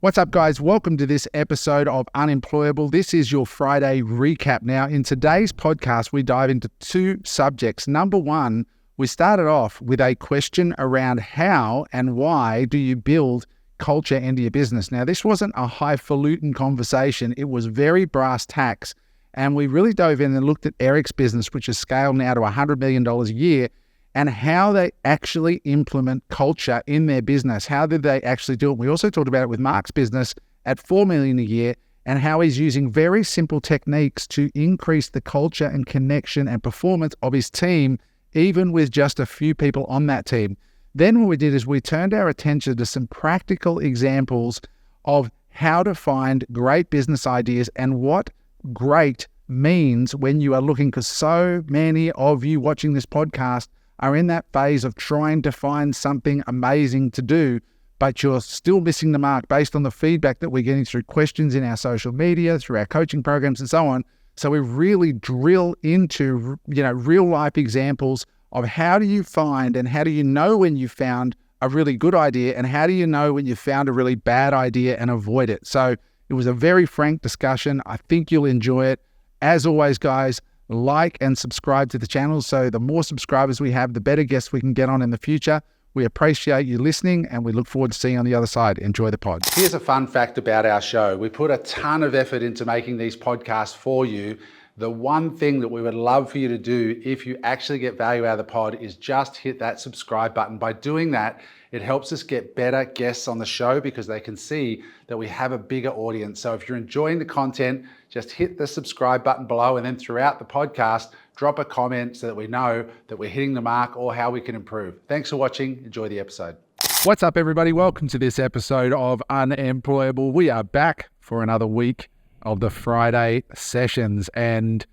What's up, guys? Welcome to this episode of Unemployable. This is your Friday recap. Now, in today's podcast, we dive into two subjects. Number one, we started off with a question around how and why do you build culture into your business. Now, this wasn't a highfalutin conversation. It was very brass tacks. And we really dove in and looked at Eric's business, which is scaled now to $100 million a year, and how they actually implement culture in their business. How did they actually do it? We also talked about it with Mark's business at $4 million a year and how he's using very simple techniques to increase the culture and connection and performance of his team, even with just a few people on that team. Then what we did is we turned our attention to some practical examples of how to find great business ideas and what great means when you are looking, because so many of you watching this podcast are in that phase of trying to find something amazing to do, but you're still missing the mark based on the feedback that we're getting through questions in our social media, through our coaching programs and so on. So we really drill into, real life examples of how do you find and how do you know when you found a really good idea and how do you know when you found a really bad idea and avoid it. So it was a very frank discussion. I think you'll enjoy it. As always, guys, like and subscribe to the channel. So the more subscribers we have, the better guests we can get on in the future. We appreciate you listening and we look forward to seeing you on the other side. Enjoy the pod. Here's a fun fact about our show. We put a ton of effort into making these podcasts for you. The one thing that we would love for you to do if you actually get value out of the pod is just hit that subscribe button. By doing that, it helps us get better guests on the show because they can see that we have a bigger audience. So if you're enjoying the content, just hit the subscribe button below and then throughout the podcast, drop a comment so that we know that we're hitting the mark or how we can improve. Thanks for watching. Enjoy the episode. What's up, everybody? Welcome to this episode of Unemployable. We are back for another week of the Friday sessions, and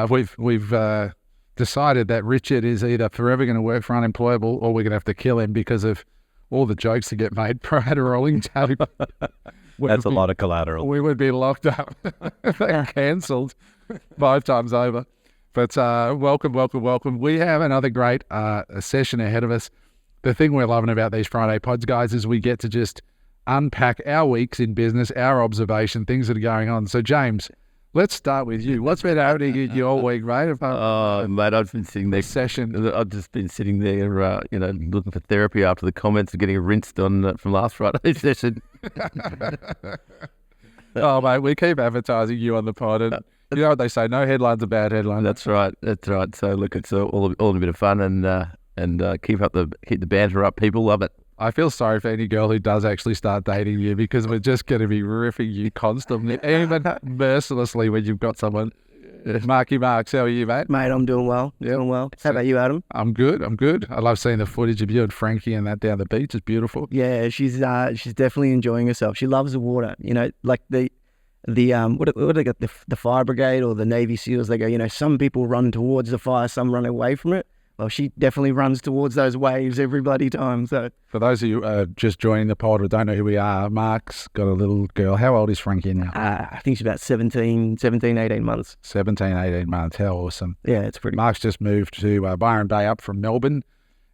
we've decided that Richard is either forever going to work for Unemployable or we're going to have to kill him because of all the jokes that get made prior to rolling tape. That's a lot of collateral. We would be locked up and cancelled 5 times over. But welcome. We have another great session ahead of us. The thing we're loving about these Friday pods, guys, is we get to just unpack our weeks in business, our observation, things that are going on. So, James, let's start with you. What's been happening in your week, mate? Mate, I've been sitting there. I've just been sitting there, looking for therapy after the comments and getting rinsed on from last Friday's session. Oh, mate, we keep advertising you on the pod, and you know what they say: no headline's a bad headline. That's right. So look, it's all a bit of fun, and keep the banter up. People love it. I feel sorry for any girl who does actually start dating you because we're just going to be riffing you constantly, even mercilessly when you've got someone. Marky Marks, how are you, mate? Mate, I'm doing well. Doing well. How about you, Adam? I'm good. I love seeing the footage of you and Frankie and that down the beach. It's beautiful. Yeah, she's definitely enjoying herself. She loves the water. Like the what do they got? The fire brigade or the Navy SEALs? They go. Some people run towards the fire, some run away from it. Well, she definitely runs towards those waves every bloody time. So, for those of you just joining the pod or don't know who we are, Mark's got a little girl. How old is Frankie now? I think she's about 18 months. 18 months. How awesome. Yeah, it's pretty. Mark's just moved to Byron Bay up from Melbourne.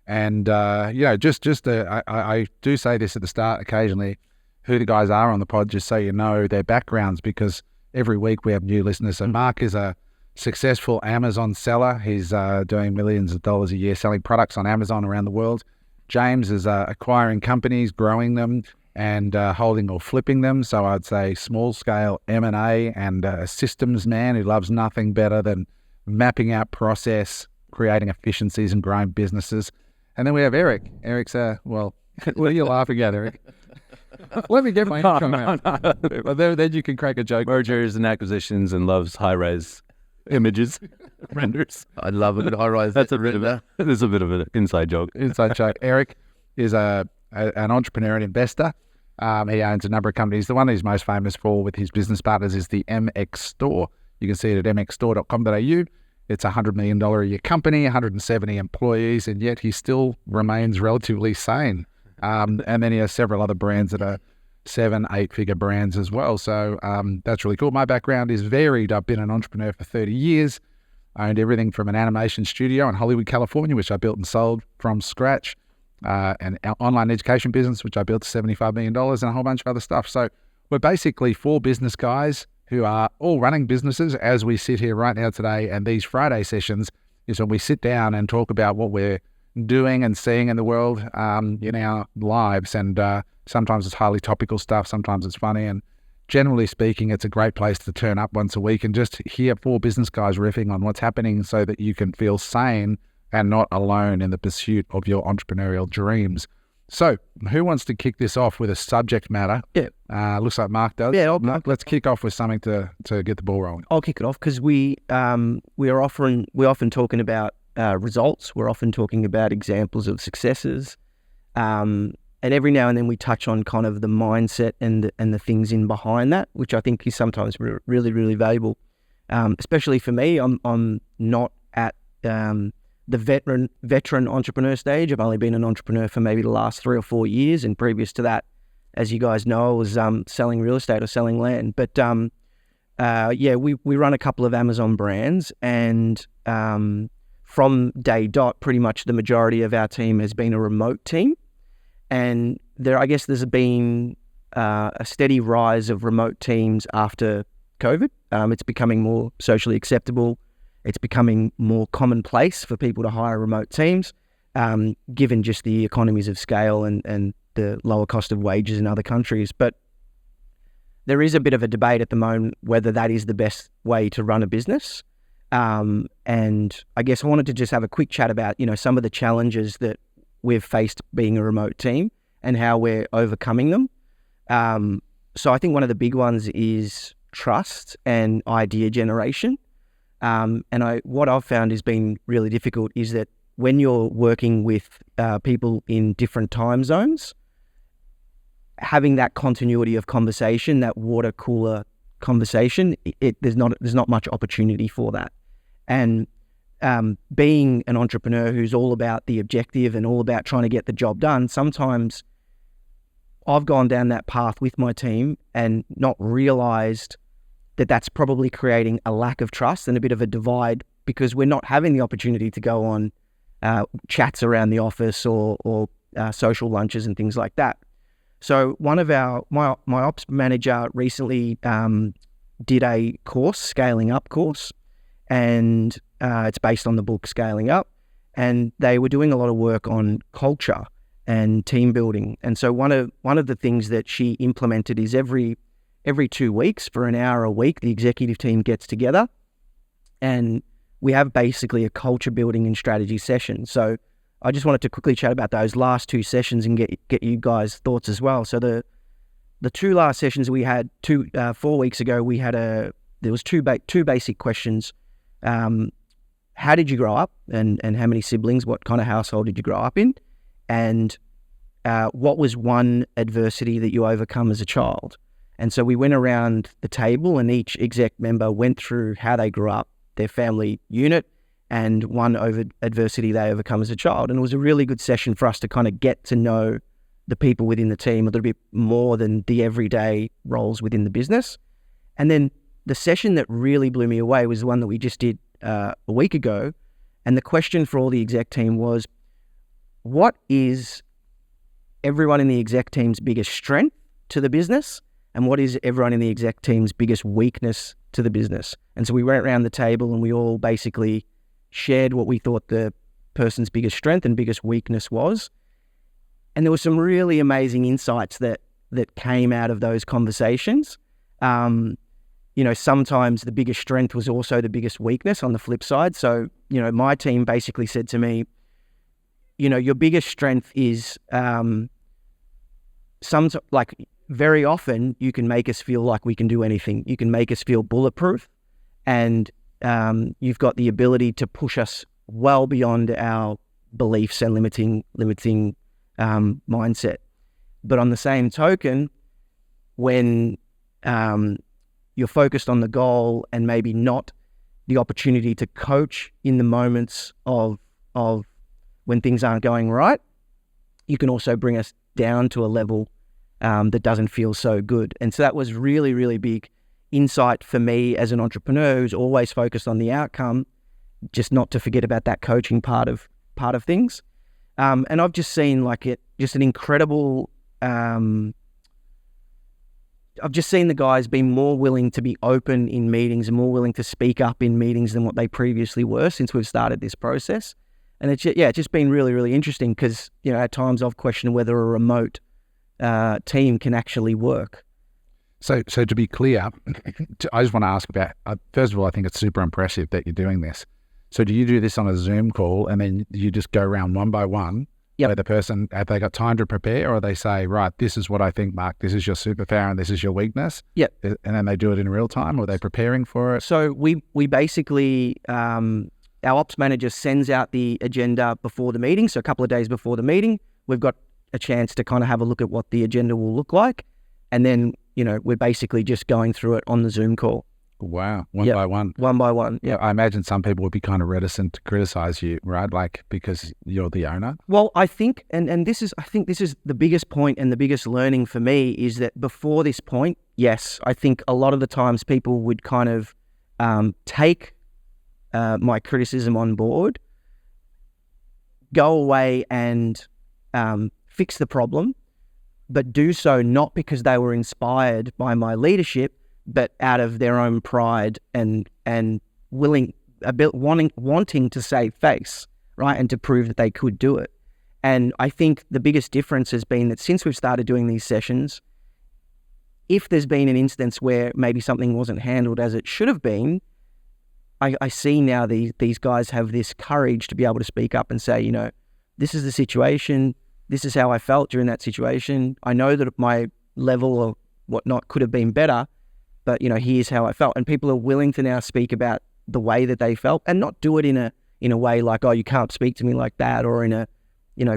And, I do say this at the start occasionally, who the guys are on the pod, just so you know their backgrounds, because every week we have new listeners. So Mark is a successful Amazon seller. He's doing millions of dollars a year selling products on Amazon around the world. James is acquiring companies, growing them, and holding or flipping them. So I'd say small scale M&A and a systems man who loves nothing better than mapping out process, creating efficiencies and growing businesses. And then we have Eric. Eric's, what are you laughing at, Eric? Let me get my intro out. Well, then you can crack a joke. Mergers and acquisitions and loves high-res images, renders. I love a good high-rise. There's a bit of an inside joke. Eric is an entrepreneur and investor. He owns a number of companies. The one he's most famous for with his business partners is the MX Store. You can see it at mxstore.com.au. It's a $100 million a year company, 170 employees, and yet he still remains relatively sane. And then he has several other brands that are 7-8-figure brands as well. So that's really cool. My background is varied. I've been an entrepreneur for 30 years. I owned everything from an animation studio in Hollywood, California, which I built and sold from scratch, an online education business, which I built to $75 million, and a whole bunch of other stuff. So we're basically 4 business guys who are all running businesses as we sit here right now today. And these Friday sessions is when we sit down and talk about what we're doing and seeing in the world in our lives. And sometimes it's highly topical stuff, sometimes it's funny. And generally speaking, it's a great place to turn up once a week and just hear 4 business guys riffing on what's happening so that you can feel sane and not alone in the pursuit of your entrepreneurial dreams. So who wants to kick this off with a subject matter? Yeah. Looks like Mark does. Yeah, Let's kick off with something to get the ball rolling. I'll kick it off because we're often talking about results. We're often talking about examples of successes. And every now and then we touch on kind of the mindset and the things in behind that, which I think is sometimes really, really valuable. Especially for me, I'm not at the veteran entrepreneur stage. I've only been an entrepreneur for maybe the last 3 or 4 years, and previous to that, as you guys know, I was selling real estate or selling land. But we run a couple of Amazon brands, and from day dot, pretty much the majority of our team has been a remote team, and there's been a steady rise of remote teams after COVID. It's becoming more socially acceptable. It's becoming more commonplace for people to hire remote teams, given just the economies of scale and the lower cost of wages in other countries. But there is a bit of a debate at the moment whether that is the best way to run a business. And I guess I wanted to just have a quick chat about, some of the challenges that we've faced being a remote team and how we're overcoming them. So I think one of the big ones is trust and idea generation. What I've found has been really difficult is that when you're working with people in different time zones, having that continuity of conversation, that water cooler conversation, there's not much opportunity for that. And being an entrepreneur who's all about the objective and all about trying to get the job done, sometimes I've gone down that path with my team and not realized that that's probably creating a lack of trust and a bit of a divide because we're not having the opportunity to go on chats around the office or social lunches and things like that. So one of my ops manager recently did a course, Scaling Up course, and it's based on the book Scaling Up, and they were doing a lot of work on culture and team building. And so one of the things that she implemented is every 2 weeks for an hour a week, the executive team gets together and we have basically a culture building and strategy session. So I just wanted to quickly chat about those last 2 sessions and get you guys' thoughts as well. So the 2 last sessions we had 4 weeks ago, there was two basic questions. How did you grow up and how many siblings? What kind of household did you grow up in? And what was one adversity that you overcome as a child? And so we went around the table and each exec member went through how they grew up, their family unit, and one adversity they overcome as a child. And it was a really good session for us to kind of get to know the people within the team a little bit more than the everyday roles within the business. And then the session that really blew me away was the one that we just did a week ago. And the question for all the exec team was, what is everyone in the exec team's biggest strength to the business? And what is everyone in the exec team's biggest weakness to the business? And so we went around the table and we all basically shared what we thought the person's biggest strength and biggest weakness was. And there were some really amazing insights that came out of those conversations. Sometimes the biggest strength was also the biggest weakness on the flip side. So, my team basically said to me, your biggest strength is very often you can make us feel like we can do anything. You can make us feel bulletproof, and you've got the ability to push us well beyond our beliefs and limiting mindset. But on the same token, when you're focused on the goal and maybe not the opportunity to coach in the moments of when things aren't going right, you can also bring us down to a level that doesn't feel so good. And so that was really, really big insight for me as an entrepreneur who's always focused on the outcome, just not to forget about that coaching part of things. And I've just seen just an incredible. I've just seen the guys be more willing to be open in meetings and more willing to speak up in meetings than what they previously were since we've started this process. And it's just been really, really interesting because, at times I've questioned whether a remote team can actually work. So to be clear, I just want to ask about, first of all, I think it's super impressive that you're doing this. So do you do this on a Zoom call and then you just go around one by one? Yep. Where the person, have they got time to prepare, or they say, right, this is what I think, Mark, this is your superpower and this is your weakness? Yep. And then they do it in real time, or are they preparing for it? So we basically, our ops manager sends out the agenda before the meeting. So a couple of days before the meeting, we've got a chance to kind of have a look at what the agenda will look like. And then, we're basically just going through it on the Zoom call. Wow. One by one. One by one. Yeah. I imagine some people would be kind of reticent to criticize you, right? Like, because you're the owner. Well, I think, and this is the biggest point and the biggest learning for me is that before this point, yes, I think a lot of the times people would kind of take my criticism on board, go away and fix the problem, but do so not because they were inspired by my leadership, but out of their own pride and wanting to save face, right, and to prove that they could do it. And I think the biggest difference has been that since we've started doing these sessions, if there's been an instance where maybe something wasn't handled as it should have been, I see now these guys have this courage to be able to speak up and say, this is the situation, this is how I felt during that situation. I know that my level or whatnot could have been better, but here's how I felt. And people are willing to now speak about the way that they felt and not do it in a way like, oh, you can't speak to me like that, or in a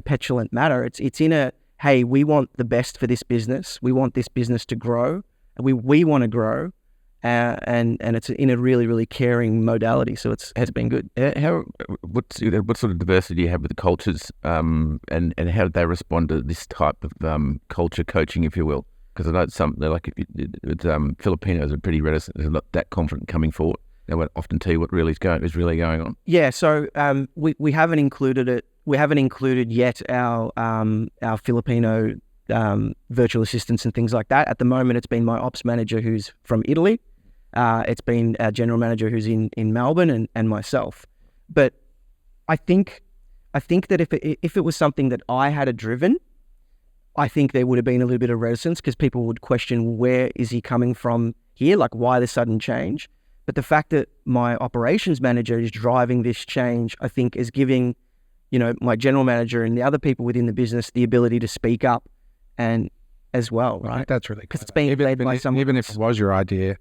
petulant manner. It's in a, hey, we want the best for this business. We want this business to grow. We want to grow, and it's in a really, really caring modality. So it's been good. What sort of diversity do you have with the cultures, and how did they respond to this type of culture coaching, if you will? Because I know they're like, Filipinos are pretty reticent. They're not that confident coming forward. They won't often tell you what is really going on. Yeah, so we haven't included it. We haven't included yet our Filipino virtual assistants and things like that. At the moment, it's been my ops manager who's from Italy. It's been our general manager who's in Melbourne and myself. But I think that if it was something that I had driven, I think there would have been a little bit of reticence because people would question, where is he coming from here? Like, why the sudden change? But the fact that my operations manager is driving this change, I think, is giving, my general manager and the other people within the business the ability to speak up and as well, right? I think that's really because it's being led by someone. Even if it was your idea,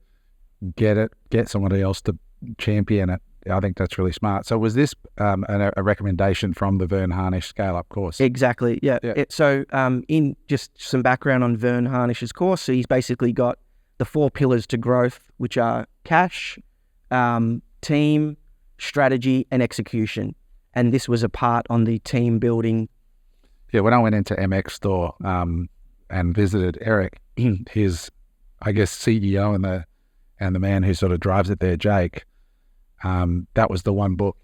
get somebody else to champion it. I think that's really smart. So was this a recommendation from the Vern Harnish Scale-Up course? Exactly, yeah. So in just some background on Vern Harnish's course, so he's basically got the 4 pillars to growth, which are cash, team, strategy, and execution. And this was a part on the team building. Yeah, when I went into MX store and visited Eric, his, I guess, CEO and the man who sort of drives it there, Jake, that was the one book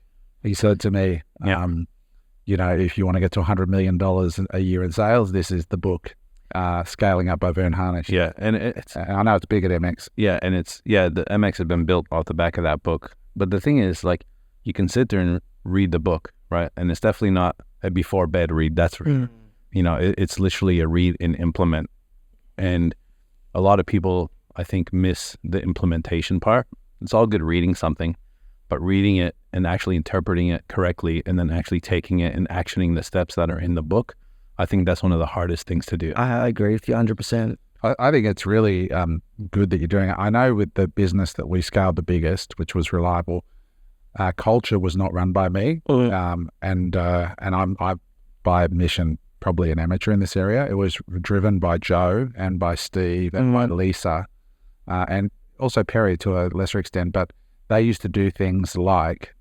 he said to me, if you want to get to $100 million a year in sales, this is the book, Scaling Up by Vern Harnish. Yeah, and I know it's big at MX. Yeah, and the MX had been built off the back of that book. But the thing is, like, you can sit there and read the book, right? And it's definitely not a before bed read. That's it's literally a read and implement. And a lot of people, I think, miss the implementation part. It's all good reading something, but reading it and actually interpreting it correctly and then actually taking it and actioning the steps that are in the book, I think that's one of the hardest things to do. I agree with you 100%. I think it's really good that you're doing it. I know with the business that we scaled the biggest, which was Reliable, culture was not run by me. And I'm by admission probably an amateur in this area. It was driven by Joe and by Steve and by Lisa and also Perry to a lesser extent, but they used to do things like,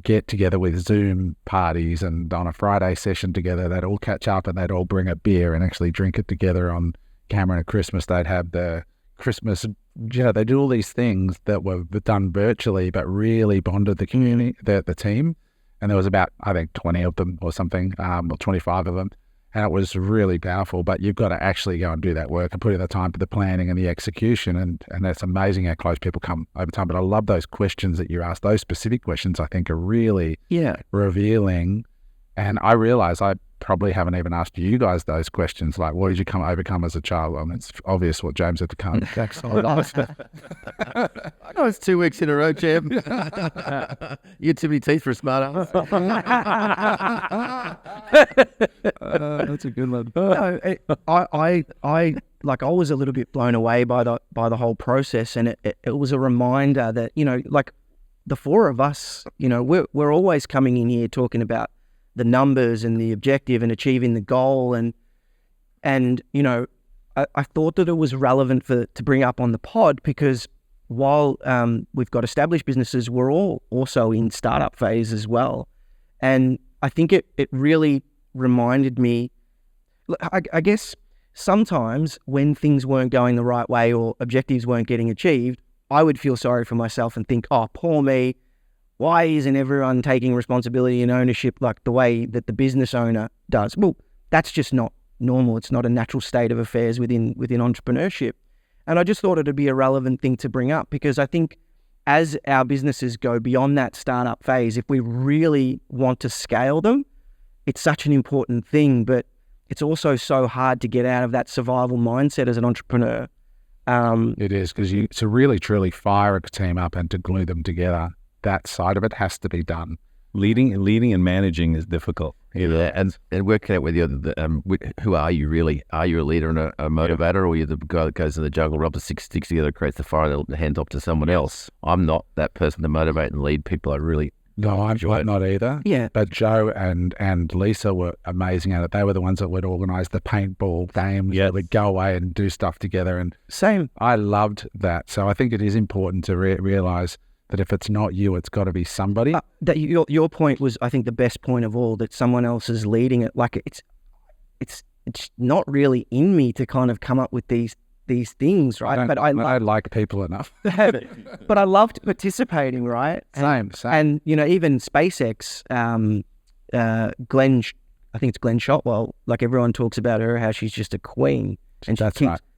get together with Zoom parties, and on a Friday session together, they'd all catch up and they'd all bring a beer and actually drink it together on camera. At Christmas, they'd have the Christmas, they do all these things that were done virtually, but really bonded the community, the team. and there was about, I think, 20 of them or something, or 25 of them. And it was really powerful, but you've got to actually go and do that work and put in the time for the planning and the execution. And it's amazing how close people come over time. But I love those questions that you asked. Those specific questions, I think, are really revealing. And I realize I probably haven't even asked you guys those questions. Like, what did you overcome as a child? Well, it's obvious what James had to come. I know it's 2 weeks in a row, champ. You had too many teeth for a smart ass. That's a good one. No, I was a little bit blown away by the whole process, and it was a reminder that, you know, like the four of us, you know, we're always coming in here talking about the numbers and the objective and achieving the goal, and you know, I thought that it was relevant to bring up on the pod, because while we've got established businesses, we're all also in startup phase as well. And I think it really reminded me, I guess sometimes when things weren't going the right way or objectives weren't getting achieved, I would feel sorry for myself and think, oh, poor me. Why isn't everyone taking responsibility and ownership like the way that the business owner does? Well, that's just not normal. It's not a natural state of affairs within entrepreneurship. And I just thought it'd be a relevant thing to bring up, because I think as our businesses go beyond that startup phase, if we really want to scale them, it's such an important thing, but it's also so hard to get out of that survival mindset as an entrepreneur. It is, because to really truly fire a team up and to glue them together, that side of it has to be done. Leading and managing is difficult. Yeah, and working out whether who are you really? Are you a leader and a motivator, or are you the guy that goes in the jungle, rubs the 6 sticks together, creates the fire, and hand off to someone else? I'm not that person to motivate and lead people. I'm not either. Yeah. But Joe and Lisa were amazing at it. They were the ones that would organise the paintball games. Yeah. We'd go away and do stuff together. And Same. I loved that. So I think it is important to realise that if it's not you, it's got to be somebody. That your point was, I think, the best point of all, that someone else is leading it. Like it's not really in me to kind of come up with these things, right? But I like people enough. But I loved participating, right? Same. And you know, even SpaceX, Glenn, I think it's Glenn Shotwell. Like everyone talks about her, how she's just a queen, and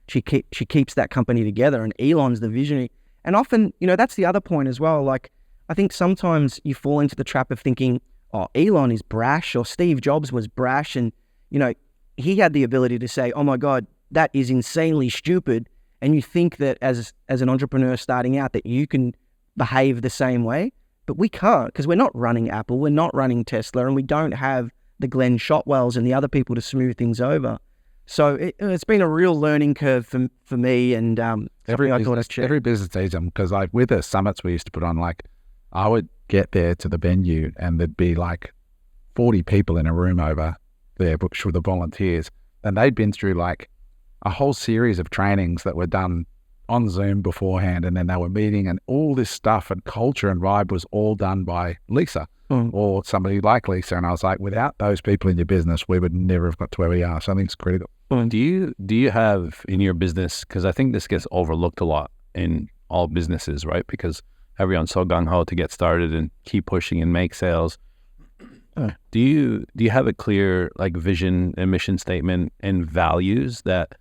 she keeps that company together. And Elon's the visionary. And often, you know, that's the other point as well. Like, I think sometimes you fall into the trap of thinking, oh, Elon is brash, or Steve Jobs was brash. And, you know, he had the ability to say, oh my God, that is insanely stupid. And you think that as an entrepreneur starting out, that you can behave the same way. But we can't, because we're not running Apple, we're not running Tesla, and we don't have the Glenn Shotwells and the other people to smooth things over. So it's been a real learning curve for me, and every business needs them, because like with the summits we used to put on, like I would get there to the venue and there'd be like 40 people in a room over there, which were the volunteers, and they'd been through like a whole series of trainings that were done on Zoom beforehand, and then they were meeting, and all this stuff and culture and vibe was all done by Lisa. Or somebody like Lisa. And I was like, without those people in your business, we would never have got to where we are. So I think it's critical. Do you have in your business, because I think this gets overlooked a lot in all businesses, right? Because everyone's so gung-ho to get started and keep pushing and make sales. Do you have a clear like vision and mission statement and values that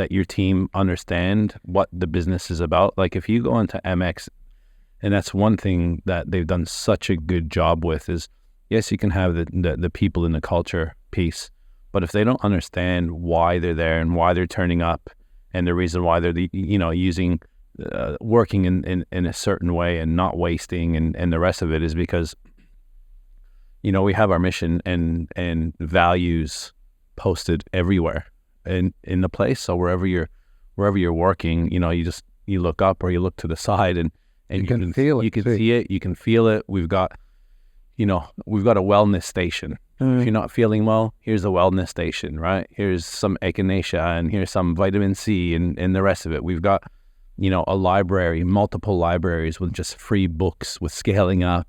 your team understand what the business is about? Like if you go into MX, and that's one thing that they've done such a good job with is, yes, you can have the people in the culture piece, but if they don't understand why they're there and why they're turning up and the reason why they're, using, working in a certain way and not wasting and the rest of it is because, we have our mission and values posted everywhere in the place. So wherever you're working, you look up or you look to the side and you can feel it. You can see it. You can feel it. We've got a wellness station. If you're not feeling well, here's a wellness station, right? Here's some echinacea and here's some vitamin C and the rest of it. We've got, a library, multiple libraries with just free books with scaling up,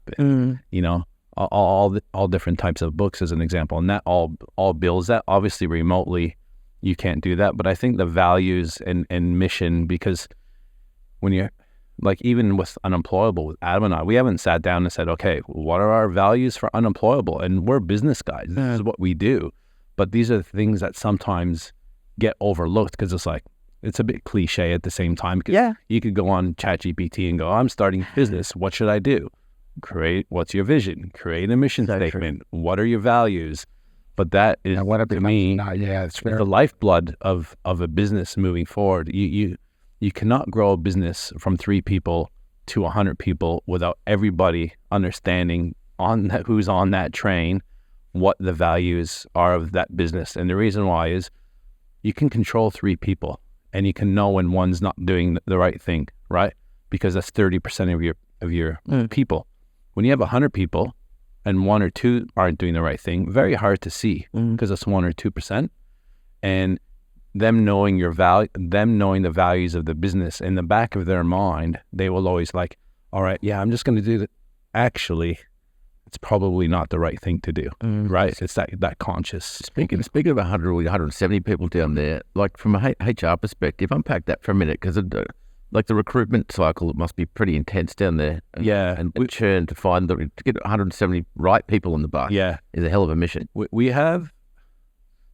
all different types of books as an example. And that all builds that. Obviously remotely, you can't do that. But I think the values and mission, because when like even with Unemployable, with Adam and I, we haven't sat down and said, okay, what are our values for Unemployable? And we're business guys. This is what we do. But these are the things that sometimes get overlooked because it's like, it's a bit cliche at the same time. Because you could go on ChatGPT and go, I'm starting a business. What should I do? What's your vision? Create a mission statement. What are your values? But that is, to me, it's the lifeblood of a business moving forward. You cannot grow a business from 3 people to 100 people without everybody understanding who's on that train, what the values are of that business. And the reason why is you can control 3 people and you can know when one's not doing the right thing, right? Because that's 30% of your people. When you have 100 people and 1 or 2 aren't doing the right thing, very hard to see because it's 1 or 2%. And them knowing the values of the business in the back of their mind, they will always like, all right, yeah, I'm just going to do that. Actually, it's probably not the right thing to do, right? It's that conscious. Speaking of 100 or 170 people down there, like from a HR perspective, unpack that for a minute, because like the recruitment cycle, it must be pretty intense down there. And churn to get 170 right people on the bus. Is a hell of a mission. We have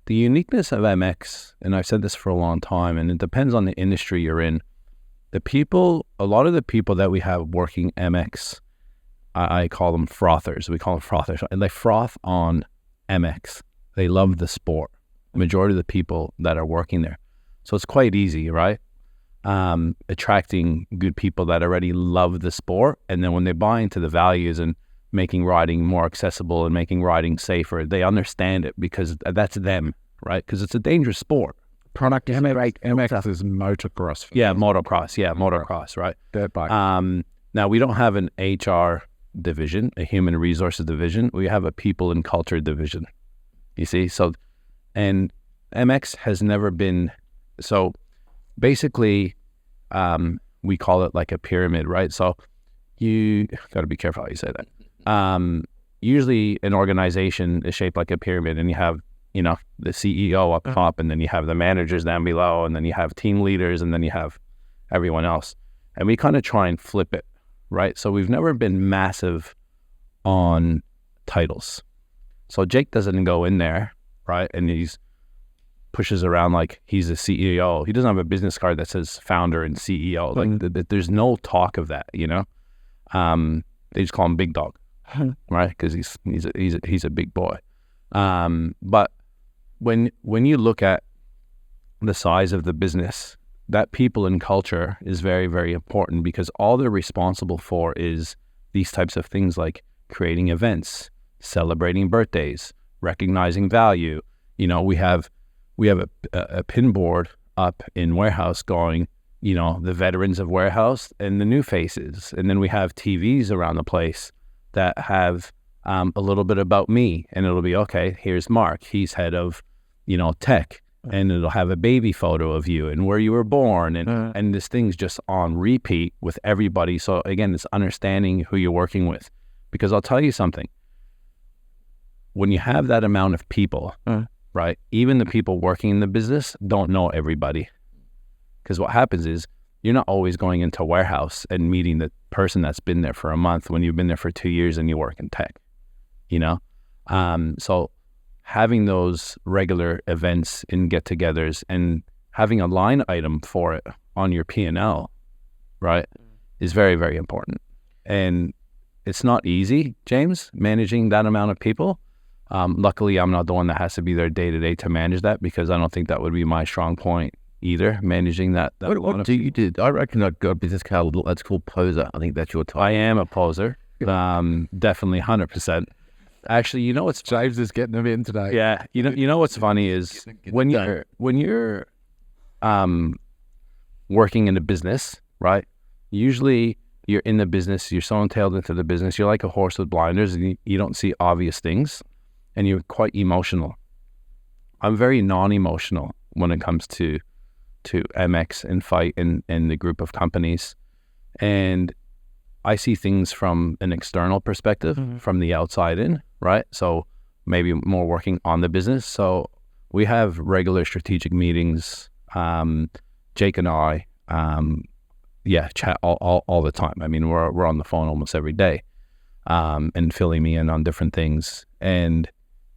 the uniqueness of MX, and I've said this for a long time, and it depends on the industry you're in. A lot of the people that we have working MX, I call them frothers. We call them frothers, and they froth on MX. They love the sport. The majority of the people that are working there. So it's quite easy, right? Attracting good people that already love the sport, and then when they buy into the values and making riding more accessible and making riding safer, they understand it because that's them, right? Because it's a dangerous sport. Product is great. MX is motocross. Motocross, right? Dirt bike. Now, we don't have an HR division, a human resources division. We have a people and culture division, you see? So, and MX has never been, so basically, we call it like a pyramid, right? So you got to be careful how you say that. Usually an organization is shaped like a pyramid, and you have, the CEO up top, and then you have the managers down below, and then you have team leaders, and then you have everyone else. And we kind of try and flip it, right? So we've never been massive on titles. So Jake doesn't go in there, right? And he's pushes around like he's a CEO. He doesn't have a business card that says founder and CEO. Like there's no talk of that, They just call him Big Dog, right? Because he's a big boy. But when you look at the size of the business, that people and culture is very, very important, because all they're responsible for is these types of things like creating events, celebrating birthdays, recognizing value. We have a pin board up in warehouse going, the veterans of warehouse and the new faces. And then we have TVs around the place that have a little bit about me, and it'll be, okay, here's Mark. He's head of, tech, and it'll have a baby photo of you and where you were born. And this thing's just on repeat with everybody. So again, it's understanding who you're working with, because I'll tell you something, when you have that amount of people, right, even the people working in the business don't know everybody. Because what happens is you're not always going into a warehouse and meeting the person that's been there for a month when you've been there for 2 years and you work in tech, So having those regular events and get-togethers and having a line item for it on your P&L, right, is very, very important. And it's not easy, James, managing that amount of people. Luckily, I'm not the one that has to be there day-to-day to manage that, because I don't think that would be my strong point either, managing that. What do you do? I reckon I've got a business card that's called poser. I think that's your title. I am a poser. Definitely 100%. Actually, what's James is getting them in today. Yeah. You know what's funny is when you're working in a business, right? Usually you're in the business, you're so entailed into the business, you're like a horse with blinders, and you don't see obvious things, and you're quite emotional. I'm very non-emotional when it comes to MX and Fight and the group of companies. And I see things from an external perspective, from the outside in, right? So maybe more working on the business. So we have regular strategic meetings. Jake and I, chat all the time. I mean, we're on the phone almost every day, and filling me in on different things. And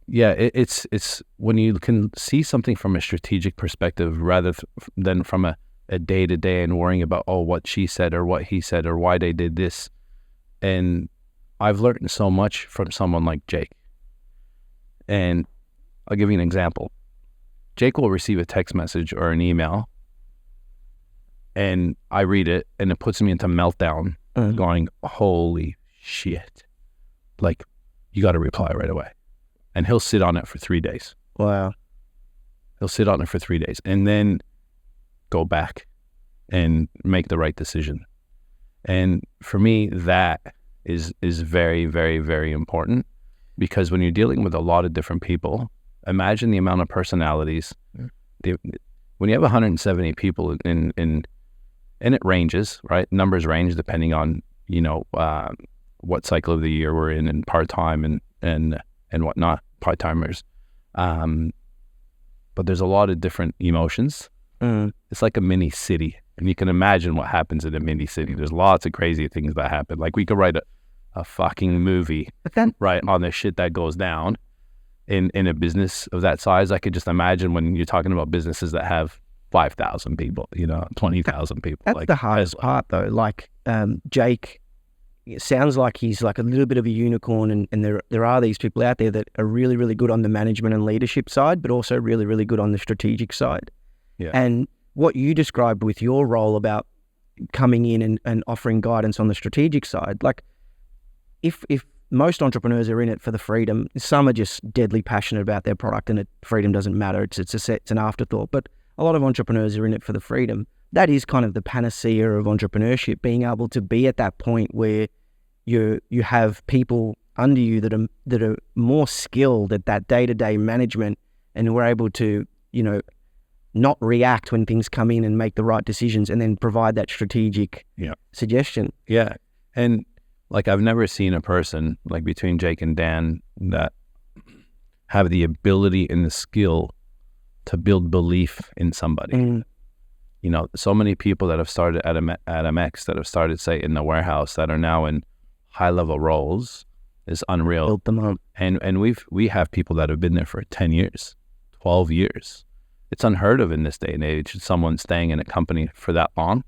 yeah, it's when you can see something from a strategic perspective rather than from a day-to-day and worrying about, what she said or what he said or why they did this. And I've learned so much from someone like Jake. And I'll give you an example. Jake will receive a text message or an email, and I read it, and it puts me into meltdown, going, holy shit. Like, you got to reply right away. And he'll sit on it for 3 days. Wow. He'll sit on it for 3 days and then go back and make the right decision. And for me, that is very, very, very important, because when you're dealing with a lot of different people, imagine the amount of personalities. When you have 170 people and it ranges, right? Numbers range depending on, what cycle of the year we're in, and part-time and whatnot, part-timers. But there's a lot of different emotions. It's like a mini city, and you can imagine what happens in a mini city. There's lots of crazy things that happen. Like, we could write a fucking movie, right, on the shit that goes down in a business of that size. I could just imagine when you're talking about businesses that have 5,000 people, 20,000 people. That's the hardest part, though. Like, Jake, it sounds like he's like a little bit of a unicorn, and there are these people out there that are really, really good on the management and leadership side, but also really, really good on the strategic side. Yeah. And what you described with your role about coming in and offering guidance on the strategic side, like, if most entrepreneurs are in it for the freedom, some are just deadly passionate about their product, and freedom doesn't matter. It's an afterthought. But a lot of entrepreneurs are in it for the freedom. That is kind of the panacea of entrepreneurship, being able to be at that point where you have people under you that are more skilled at that day-to-day management, and we're able to, not react when things come in and make the right decisions, and then provide that strategic suggestion. Yeah. And like, I've never seen a person like between Jake and Dan that have the ability and the skill to build belief in somebody. So many people that have started at MX, that have started, say, in the warehouse, that are now in high-level roles, is unreal. Built them up. And we have people that have been there for 10 years, 12 years. It's unheard of in this day and age, someone staying in a company for that long.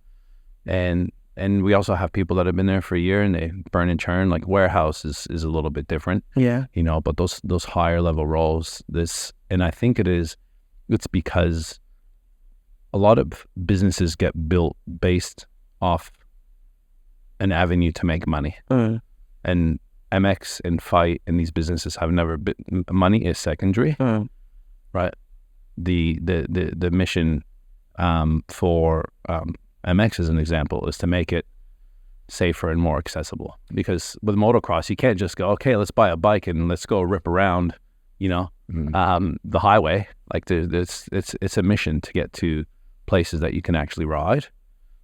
And we also have people that have been there for a year and they burn and churn. Like, warehouse is a little bit different. Yeah. But those higher level roles, and I think it's because a lot of businesses get built based off an avenue to make money. And MX and Fight and these businesses have never been, money is secondary, right? The mission for MX, as an example, is to make it safer and more accessible. Because with motocross, you can't just go, okay, let's buy a bike and let's go rip around, the highway. Like, it's a mission to get to places that you can actually ride.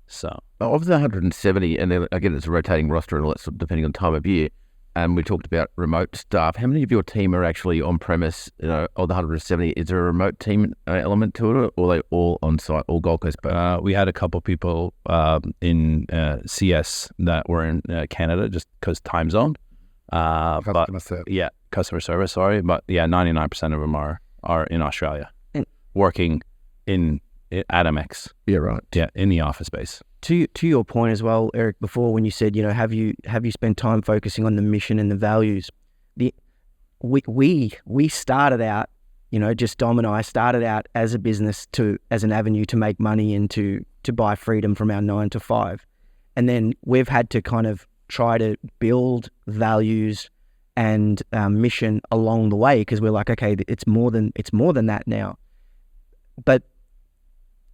So of the 170, and then again, it's a rotating roster and all that, depending on time of year. And we talked about remote staff. How many of your team are actually on premise? Of the 170, is there a remote team element to it, or are they all on site, all Gold Coast based? We had a couple people in CS that were in Canada, just because time zone. Customer service. Yeah, customer service. Sorry, but yeah, 99% of them are in Australia, working at MX. Yeah, right. Yeah, in the office space. To your point as well, Eric, before, when you said, have you spent time focusing on the mission and the values? We started out, just Dom and I started out as a business as an avenue to make money and to buy freedom from our 9 to 5. And then we've had to kind of try to build values and mission along the way, because we're like, okay, it's more than that now. But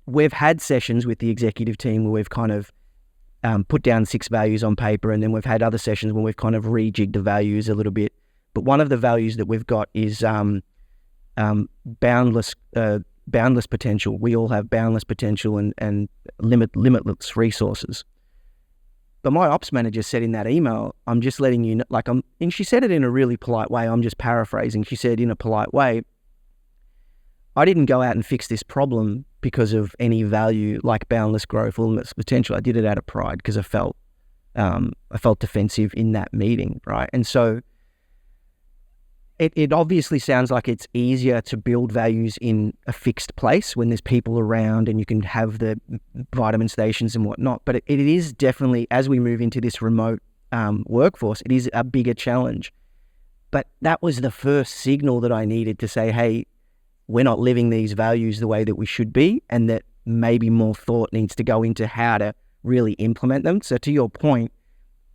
we've had sessions with the executive team where we've kind of put down 6 values on paper, and then we've had other sessions where we've kind of rejigged the values a little bit. But one of the values that we've got is boundless potential. We all have boundless potential and limitless resources. But my ops manager said in that email, I'm just letting you know, and she said it in a really polite way. I'm just paraphrasing. She said in a polite way, I didn't go out and fix this problem because of any value like boundless growth or limitless potential. I did it out of pride because I felt defensive in that meeting, right? And so it obviously sounds like it's easier to build values in a fixed place when there's people around and you can have the vitamin stations and whatnot. But it is definitely, as we move into this remote workforce, it is a bigger challenge. But that was the first signal that I needed to say, hey, we're not living these values the way that we should be, and that maybe more thought needs to go into how to really implement them. So to your point,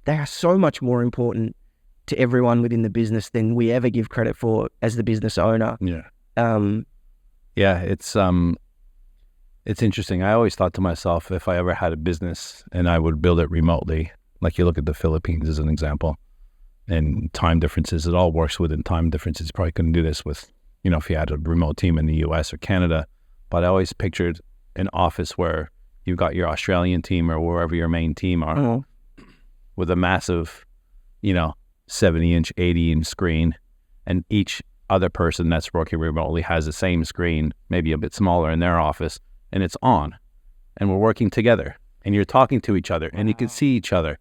they are so much more important to everyone within the business than we ever give credit for as the business owner. Yeah. It's interesting. I always thought to myself, if I ever had a business and I would build it remotely, like you look at the Philippines as an example, and time differences, it all works within time differences. You probably couldn't do this with, if you had a remote team in the US or Canada. But I always pictured an office where you've got your Australian team or wherever your main team are with a massive, 70-inch, 80-inch screen, and each other person that's working remotely has the same screen, maybe a bit smaller in their office, and it's on, and we're working together, and you're talking to each other, and you can see each other.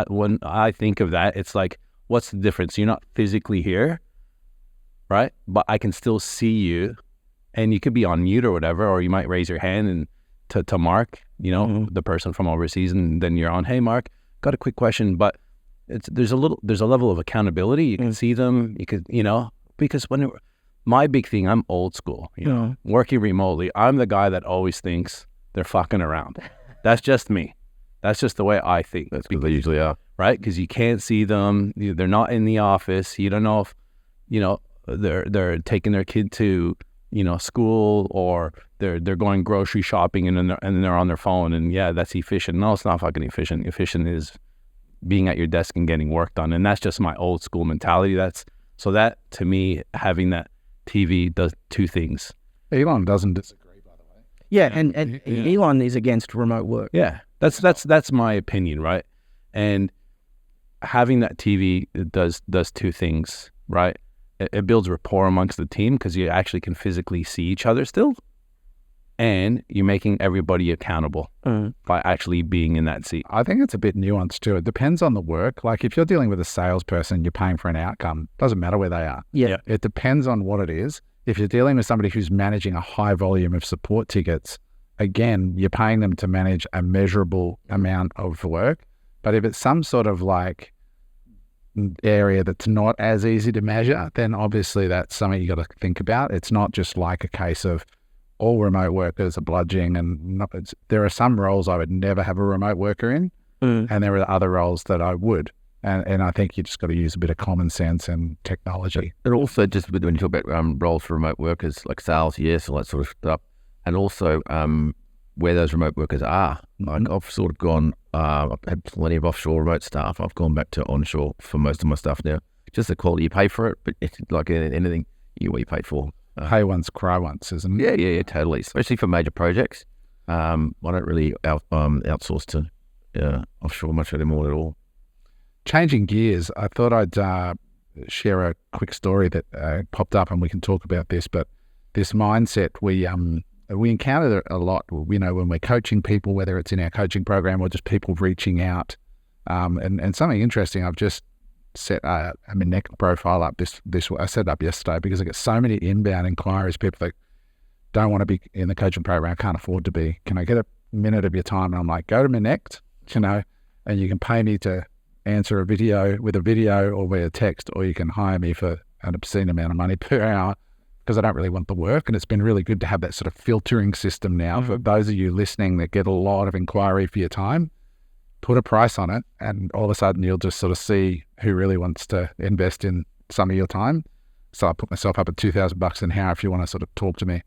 When I think of that, it's like, what's the difference? You're not physically here, right? But I can still see you, and you could be on mute or whatever, or you might raise your hand and to Mark, the person from overseas, and then you're on, hey, Mark, got a quick question, but there's a level of accountability. You can see them, you could, because my big thing, I'm old school, working remotely. I'm the guy that always thinks they're fucking around. That's just me. That's just the way I think. That's because they usually are. Right? Because you can't see them. They're not in the office. You don't know if, they're taking their kid to, school, or they're going grocery shopping and they're on their phone. And yeah, that's efficient. No, it's not fucking efficient. Efficient is being at your desk and getting work done. And that's just my old school mentality. So that to me, having that TV does two things. Elon doesn't disagree, by the way. Yeah, and Elon is against remote work. Yeah, that's my opinion, right? And having that TV does two things, right? It builds rapport amongst the team because you actually can physically see each other still, and you're making everybody accountable by actually being in that seat. I think it's a bit nuanced too. It depends on the work. Like if you're dealing with a salesperson, you're paying for an outcome. Doesn't matter where they are. Yeah. It depends on what it is. If you're dealing with somebody who's managing a high volume of support tickets, again, you're paying them to manage a measurable amount of work. But if it's some sort of like area that's not as easy to measure, then obviously that's something you got to think about. It's not just like a case of all remote workers are bludgeoning, and there are some roles I would never have a remote worker in, and there are other roles that I would. And I think you just got to use a bit of common sense and technology. And also just when you talk about roles for remote workers, like sales, yes, all that sort of stuff, and also where those remote workers are. Like I've sort of gone, I've had plenty of offshore remote staff. I've gone back to onshore for most of my stuff now. Just the quality, you pay for it, but it's like anything, what you pay for. Pay once, cry once, isn't it? Yeah, totally. Especially for major projects. I don't really outsource to offshore much anymore at all. Changing gears, I thought I'd share a quick story that popped up, and we can talk about this. But this mindset, we encounter it a lot. When we're coaching people, whether it's in our coaching program or just people reaching out. And something interesting, I've just set a Minect profile up. I set it up yesterday because I get so many inbound inquiries. People that don't want to be in the coaching program, can't afford to be. Can I get a minute of your time? And I'm like, go to Minect, and you can pay me to answer a video or via text, or you can hire me for an obscene amount of money per hour because I don't really want the work. And it's been really good to have that sort of filtering system now for those of you listening that get a lot of inquiry for your time. Put a price on it, and all of a sudden you'll just sort of see who really wants to invest in some of your time. So I put myself up at $2,000 an hour if you want to sort of talk to me,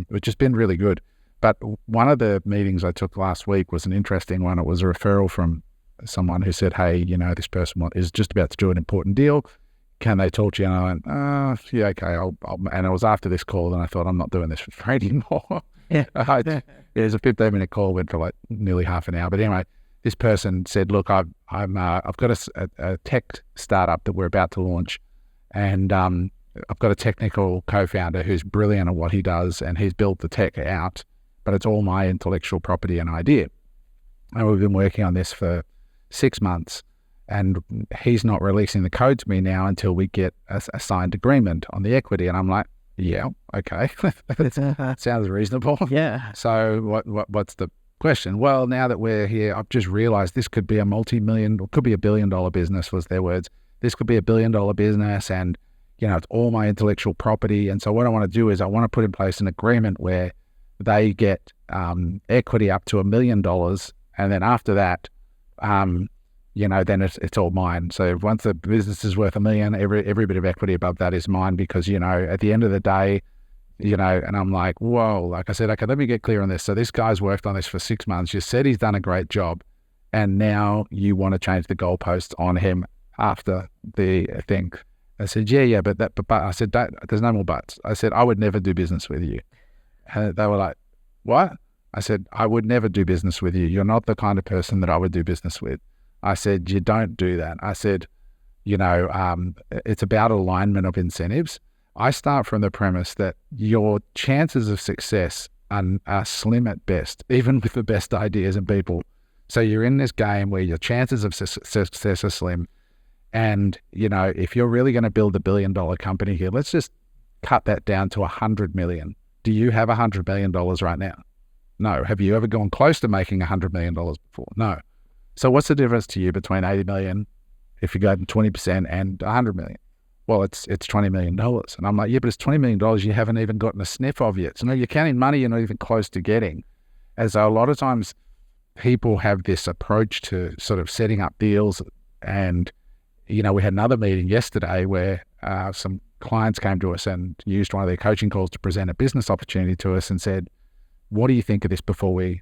which has been really good. But one of the meetings I took last week was an interesting one. It was a referral from someone who said, hey, this person is just about to do an important deal. Can they talk to you? And I went, yeah, okay. And it was after this call, and I thought, I'm not doing this for free anymore. Yeah. It was a 15-minute call, went for like nearly half an hour. But anyway, this person said, look, I've got a tech startup that we're about to launch, and I've got a technical co-founder who's brilliant at what he does, and he's built the tech out, but it's all my intellectual property and idea. And we've been working on this for 6 months, and he's not releasing the code to me now until we get a signed agreement on the equity. And I'm like, yeah, okay, that sounds reasonable. Yeah. So what's the question? Well, now that we're here, I've just realized this could be a multi-million, or could be $1 billion business, was their words. This could be $1 billion business, and it's all my intellectual property. And so what I want to do is I want to put in place an agreement where they get equity up to $1 million, and then after that, then it's all mine. So once the business is worth $1 million, every bit of equity above that is mine, because at the end of the day, and I'm like, whoa, like I said, okay, let me get clear on this. So this guy's worked on this for 6 months. You said he's done a great job, and now you want to change the goalposts on him after the thing. I said, yeah, but I said, there's no more buts. I said, I would never do business with you. And they were like, what? I said, I would never do business with you. You're not the kind of person that I would do business with. I said, you don't do that. I said, it's about alignment of incentives. I start from the premise that your chances of success are slim at best, even with the best ideas and people. So you're in this game where your chances of success are slim. And, if you're really going to build $1 billion company here, let's just cut that down to 100 million. Do you have $100 million right now? No. Have you ever gone close to making $100 million before? No. So what's the difference to you between 80 million, if you go to 20%, and 100 million? Well, it's $20 million. And I'm like, yeah, but it's $20 million you haven't even gotten a sniff of yet. So you're counting money you're not even close to getting. As a lot of times people have this approach to sort of setting up deals. And, we had another meeting yesterday where some clients came to us and used one of their coaching calls to present a business opportunity to us and said, what do you think of this before we,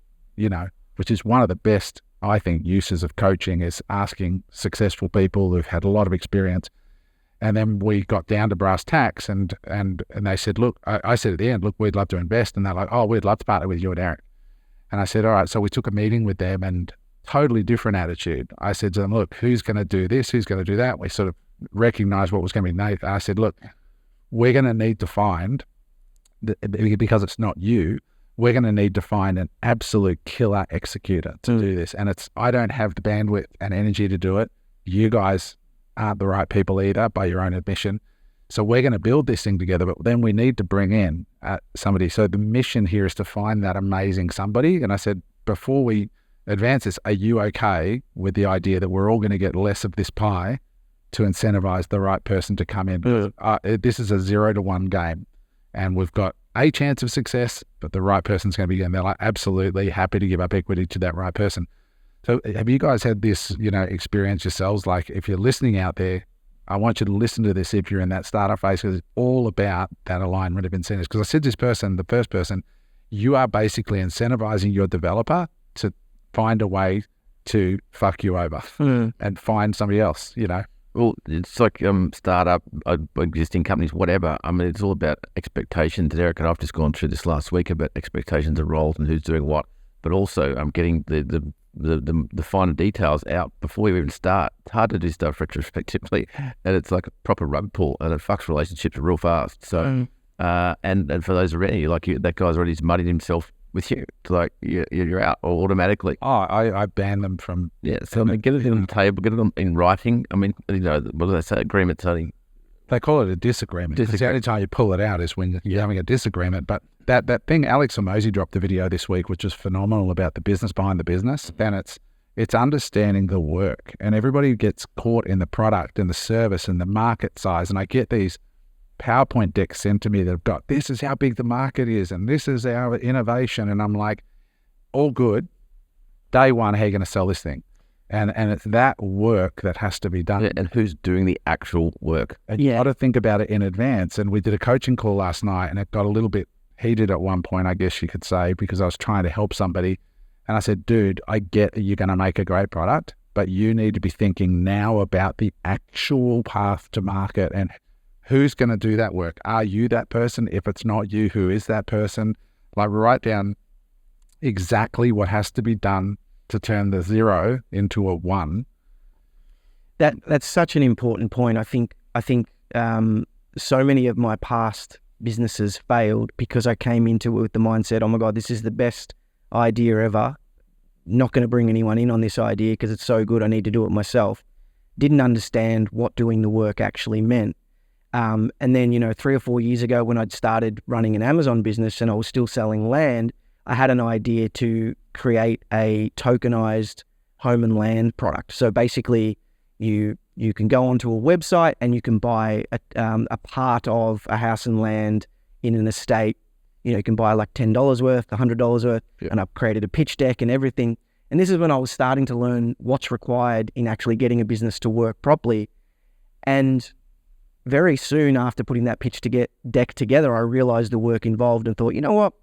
which is one of the best, I think, uses of coaching, is asking successful people who've had a lot of experience. And then we got down to brass tacks, and they said, look, I said at the end, look, we'd love to invest. And they're like, oh, we'd love to partner with you and Eric. And I said, all right. So we took a meeting with them, and totally different attitude. I said to them, look, who's going to do this? Who's going to do that? We sort of recognized what was going to be Nathan. I said, look, we're going to need to find, because it's not you, we're going to need to find an absolute killer executor to do this. And I don't have the bandwidth and energy to do it. You guys aren't the right people either, by your own admission. So we're going to build this thing together, but then we need to bring in somebody. So the mission here is to find that amazing somebody. And I said, before we advance this, are you okay with the idea that we're all going to get less of this pie to incentivize the right person to come in? This is a 0 to 1 game, and we've got a chance of success, but the right person's going to be in. They're like, absolutely happy to give up equity to that right person. So have you guys had this, experience yourselves? Like, if you're listening out there, I want you to listen to this if you're in that startup phase, because it's all about that alignment of incentives. Because I said this person, the first person, you are basically incentivizing your developer to find a way to fuck you over and find somebody else, Well, it's like startup, existing companies, whatever. I mean, it's all about expectations. Eric and I've just gone through this last week about expectations of roles and who's doing what, but also getting the finer details out before you even start. It's hard to do stuff retrospectively, and it's like a proper rug pull, and it fucks relationships real fast. So, and for those around you, that guy's already muddied himself with you. It's like you're out automatically. Oh, I ban them from. Yeah, so get it on the table, get it in writing. I mean, what do they say? Agreement setting. They call it a disagreement. Because the only time you pull it out is when you're having a disagreement. But that thing, Alex Hormozi dropped a video this week, which is phenomenal, about the business behind the business. And it's understanding the work. And everybody gets caught in the product and the service and the market size. And I get these PowerPoint decks sent to me that have got, this is how big the market is, and this is our innovation. And I'm like, all good. Day one, how are you going to sell this thing? And it's that work that has to be done. Yeah, and who's doing the actual work? And you got to think about it in advance. And we did a coaching call last night, and it got a little bit heated at one point, I guess you could say, because I was trying to help somebody. And I said, dude, I get that you're going to make a great product, but you need to be thinking now about the actual path to market and who's going to do that work. Are you that person? If it's not you, who is that person? Like, write down exactly what has to be done to turn the 0 into a 1. That's such an important point. I think so many of my past businesses failed because I came into it with the mindset, oh my God, this is the best idea ever. Not going to bring anyone in on this idea because it's so good. I need to do it myself. Didn't understand what doing the work actually meant. And then, 3 or 4 years ago when I'd started running an Amazon business and I was still selling land, I had an idea to create a tokenized home and land product. So basically you can go onto a website and you can buy a part of a house and land in an estate. You can buy like $10 worth, $100 worth, and I've created a pitch deck and everything. And this is when I was starting to learn what's required in actually getting a business to work properly. And very soon after putting that pitch deck together, I realized the work involved and thought, you know what,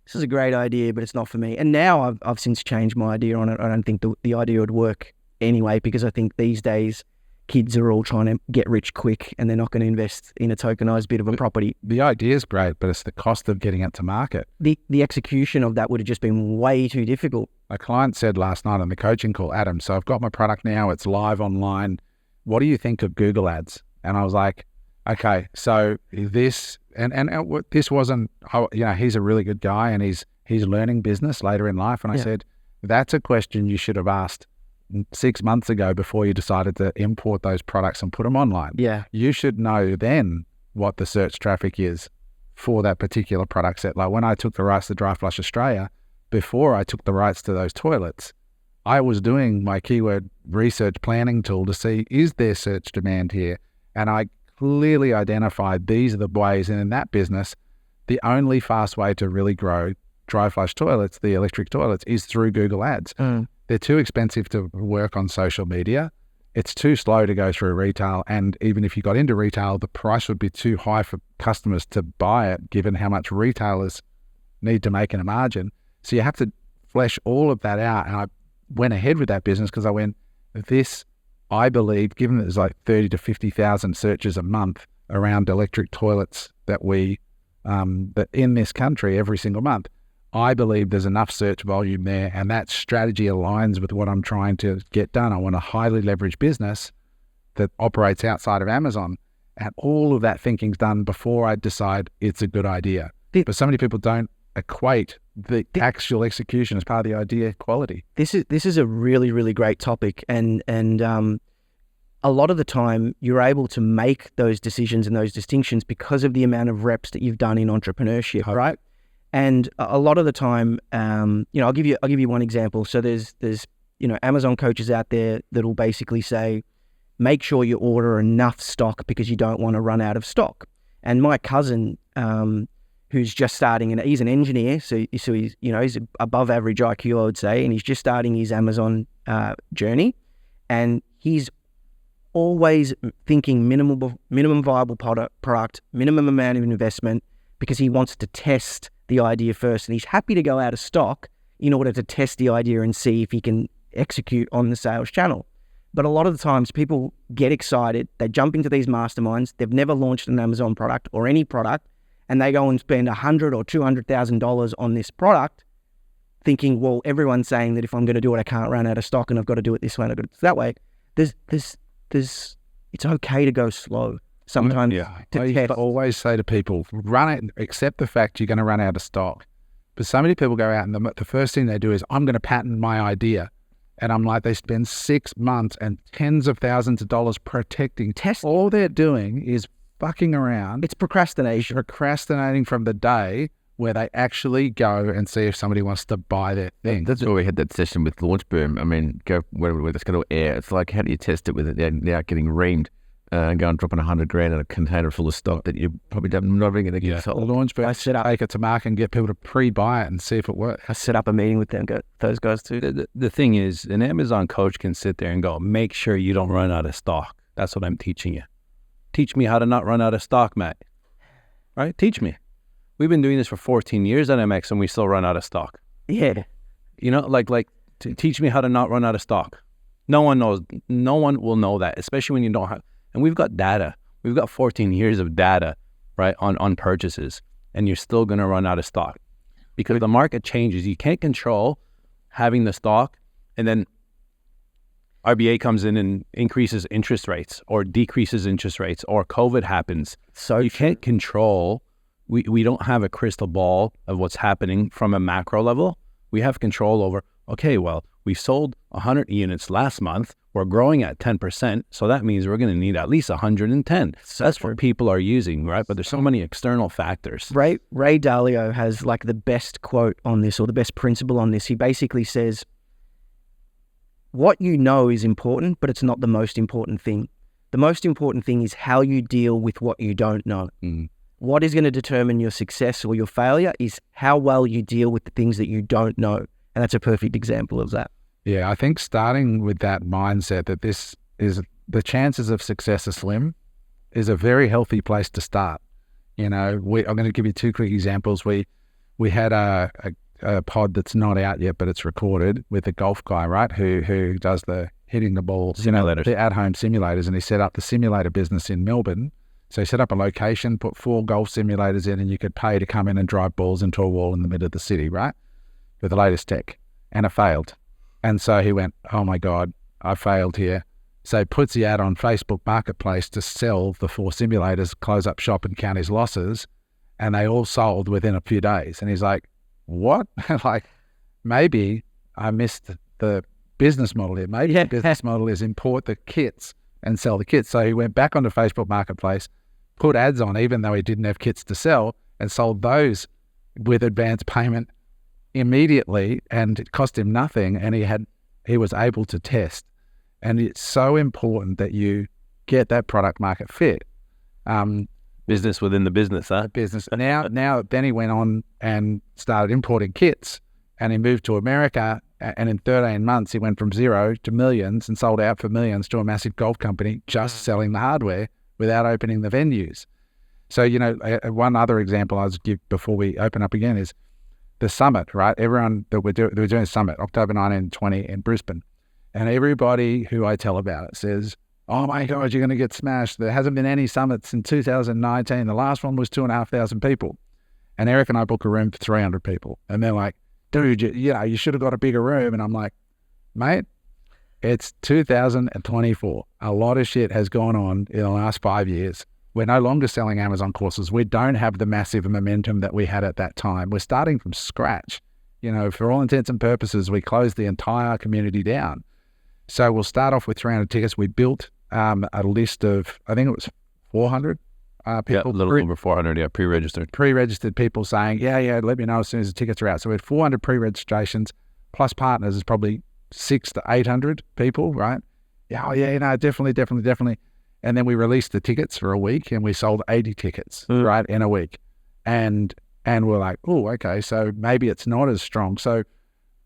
this is a great idea, but it's not for me. And now I've since changed my idea on it. I don't think the idea would work anyway, because I think these days kids are all trying to get rich quick and they're not going to invest in a tokenized bit of a property. The idea is great, but it's the cost of getting it to market. The execution of that would have just been way too difficult. A client said last night on the coaching call, Adam, so I've got my product now, it's live online. What do you think of Google ads? And I was like, okay, so this, and this wasn't, he's a really good guy and he's learning business later in life. And I said, that's a question you should have asked 6 months ago before you decided to import those products and put them online. Yeah. You should know then what the search traffic is for that particular product set. Like when I took the rights to Dry Flush Australia, before I took the rights to those toilets, I was doing my keyword research planning tool to see, is there search demand here? And I clearly identified these are the ways. And in that business, the only fast way to really grow dry flush toilets, the electric toilets, is through Google ads. They're too expensive to work on social media. It's too slow to go through retail. And even if you got into retail, the price would be too high for customers to buy it, given how much retailers need to make in a margin. So you have to flesh all of that out. And I went ahead with that business because I went, I believe, given that there's like 30 to 50,000 searches a month around electric toilets that that in this country every single month, I believe there's enough search volume there, and that strategy aligns with what I'm trying to get done. I want a highly leveraged business that operates outside of Amazon, and all of that thinking's done before I decide it's a good idea. But so many people don't equate the actual execution as part of the idea quality. This is a really, really great topic, and a lot of the time you're able to make those decisions and those distinctions because of the amount of reps that you've done in entrepreneurship, right? And a lot of the time, I'll give you one example. So there's Amazon coaches out there that'll basically say, make sure you order enough stock because you don't want to run out of stock. And my cousin, who's just starting, and he's an engineer, so he's he's above average IQ, I would say, and he's just starting his Amazon journey, and he's always thinking minimum viable product, minimum amount of investment, because he wants to test the idea first, and he's happy to go out of stock in order to test the idea and see if he can execute on the sales channel. But a lot of the times people get excited, they jump into these masterminds, they've never launched an Amazon product or any product, and they go and spend $100,000 or $200,000 on this product, thinking, well, everyone's saying that if I'm going to do it, I can't run out of stock, and I've got to do it this way and I've got to do it that way. It's okay to go slow sometimes. I always say to people, run it, accept the fact you're going to run out of stock. But so many people go out and the first thing they do is, I'm going to patent my idea. And I'm like, they spend 6 months and tens of thousands of dollars protecting. All they're doing is fucking around. It's procrastination. Procrastinating from the day where they actually go and see if somebody wants to buy their thing. That's why we had that session with Launch Boom. I mean, where it's going to air. It's like, how do you test it with it now getting reamed? And go and dropping $100,000 in a container full of stock that you probably not even going to get sold. Launch Boom, take it to market and get people to pre-buy it and see if it works. I set up a meeting with those guys too. The thing is, an Amazon coach can sit there and go, make sure you don't run out of stock. That's what I'm teaching you. Teach me how to not run out of stock, Matt. Right? Teach me. We've been doing this for 14 years at MX and we still run out of stock. Yeah. Teach me how to not run out of stock. No one will know that, especially when you don't have. And we've got data. We've got 14 years of data, right, on purchases, and you're still going to run out of stock because the market changes. You can't control having the stock, and then RBA comes in and increases interest rates or decreases interest rates, or COVID happens. So You can't control. We don't have a crystal ball of what's happening from a macro level. We have control over, okay, well, we sold 100 units last month. We're growing at 10%. So that means we're going to need at least 110. So that's what people are using, right? But there's so many external factors. Ray Dalio has like the best quote on this, or the best principle on this. He basically says, what you know is important, but it's not the most important thing. The most important thing is how you deal with what you don't know. Mm. What is going to determine your success or your failure is how well you deal with the things that you don't know. And that's a perfect example of that. Yeah, I think starting with that mindset that this is the chances of success are slim is a very healthy place to start. You know, I'm going to give you two quick examples. We had a pod that's not out yet, but it's recorded with a golf guy, right, who does the hitting the balls, Simulators. the at-home simulators, and he set up the simulator business in Melbourne. So he set up a location, put 4 golf simulators in, and you could pay to come in and drive balls into a wall in the middle of the city, right, with the latest tech, and it failed. And so he went, oh my God, I failed here. So he puts the ad on Facebook Marketplace to sell the 4 simulators, close up shop and count his losses. And they all sold within a few days. And he's like, what? Like, maybe I missed the business model here. Maybe the business model is import the kits and sell the kits. So he went back onto Facebook Marketplace, put ads on, even though he didn't have kits to sell, and sold those with advance payment immediately, and it cost him nothing, and he was able to test. And it's so important that you get that product market fit. Business within the business, huh? Business. Then he went on and started importing kits, and he moved to America, and in 13 months he went from 0 to millions and sold out for millions to a massive golf company just selling the hardware without opening the venues. So, one other example I'll give before we open up again is the summit, right? Everyone that we're doing a summit, October 19 and 20 in Brisbane. And everybody who I tell about it says, oh my God, you're going to get smashed. There hasn't been any summits in 2019. The last one was 2,500 people. And Eric and I book a room for 300 people. And they're like, dude, you should have got a bigger room. And I'm like, mate, it's 2024. A lot of shit has gone on in the last 5 years. We're no longer selling Amazon courses. We don't have the massive momentum that we had at that time. We're starting from scratch. For all intents and purposes, we closed the entire community down. So we'll start off with 300 tickets. We built a list of, I think it was 400 people. Yeah, a little over 400, pre-registered. Pre-registered people saying, yeah, let me know as soon as the tickets are out. So we had 400 pre-registrations, plus partners is probably 600 to 800 people, right? Yeah, definitely. And then we released the tickets for a week, and we sold 80 tickets, right, in a week. And we're like, oh, okay, so maybe it's not as strong. So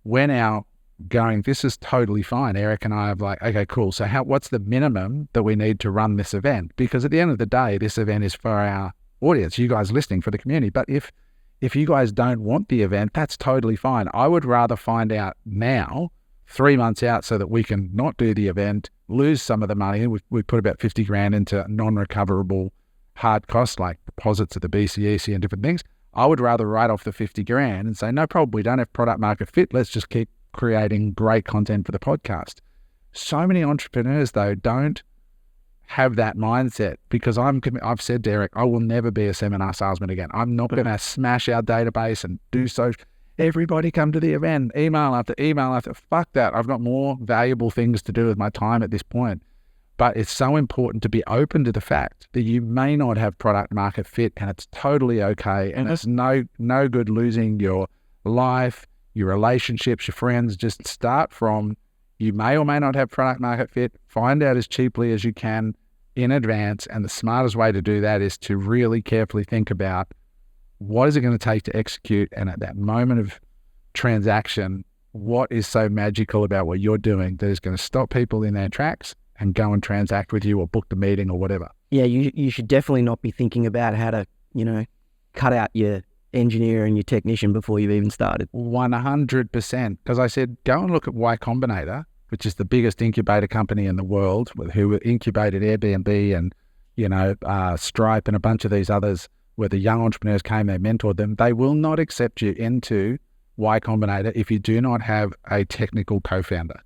we're now going, this is totally fine. Eric and I are like, okay, cool. So what's the minimum that we need to run this event? Because at the end of the day, this event is for our audience, you guys listening, for the community. But if you guys don't want the event, that's totally fine. I would rather find out now, 3 months out, so that we can not do the event, lose some of the money. We put about 50 grand into non-recoverable hard costs like deposits at the BCEC and different things. I would rather write off the 50 grand and say, no problem, we don't have product market fit. Let's just keep creating great content for the podcast. So many entrepreneurs, though, don't have that mindset, because I've said to Eric, I will never be a seminar salesman again. I'm not going to smash our database and do so. Everybody come to the event, email after email after. Fuck that. I've got more valuable things to do with my time at this point. But it's so important to be open to the fact that you may not have product market fit, and it's totally okay. And it's no good losing your life, your relationships, your friends. Just start from, you may or may not have product market fit. Find out as cheaply as you can in advance. And the smartest way to do that is to really carefully think about, what is it going to take to execute? And at that moment of transaction, what is so magical about what you're doing that is going to stop people in their tracks and go and transact with you or book the meeting or whatever? Yeah, you should definitely not be thinking about how to, cut out your engineer and your technician before you've even started. 100%. Because I said, go and look at Y Combinator, which is the biggest incubator company in the world, who incubated Airbnb and, Stripe and a bunch of these others, where the young entrepreneurs came, they mentored them. They will not accept you into Y Combinator if you do not have a technical co-founder.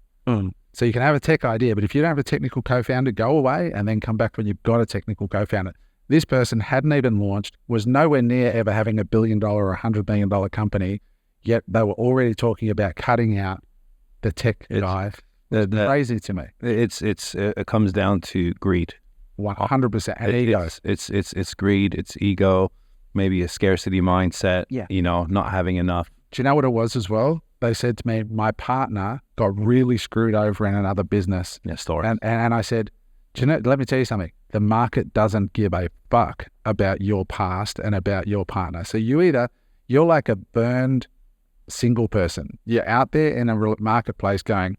So you can have a tech idea, but if you don't have a technical co-founder, go away and then come back when you've got a technical co-founder. This person hadn't even launched, was nowhere near ever having $1 billion or $100 million company, yet they were already talking about cutting out the tech guy. Crazy to me. It comes down to greed. 100%. And ego. It's greed. It's ego. Maybe a scarcity mindset. Yeah. Not having enough. Do you know what it was as well? They said to me, my partner got really screwed over in another business. Yeah, story. And I said, let me tell you something. The market doesn't give a fuck about your past and about your partner. So you're like a burned single person. You're out there in a marketplace going,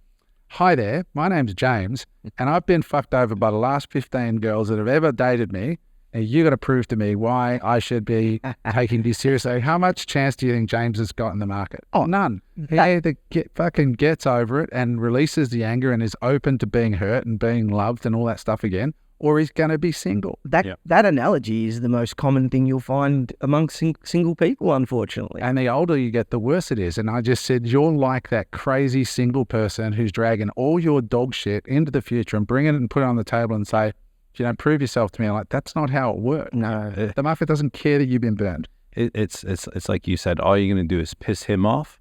hi there, my name's James, and I've been fucked over by the last 15 girls that have ever dated me. And you got to prove to me why I should be taking this seriously. How much chance do you think James has got in the market? Oh, none. He either fucking gets over it and releases the anger and is open to being hurt and being loved and all that stuff again, or he's going to be single. That analogy is the most common thing you'll find amongst single people, unfortunately. And the older you get, the worse it is. And I just said, you're like that crazy single person who's dragging all your dog shit into the future and bring it and put it on the table and say, prove yourself to me. I'm like, that's not how it works. No. The market doesn't care that you've been burned. It's like you said, all you're going to do is piss him off,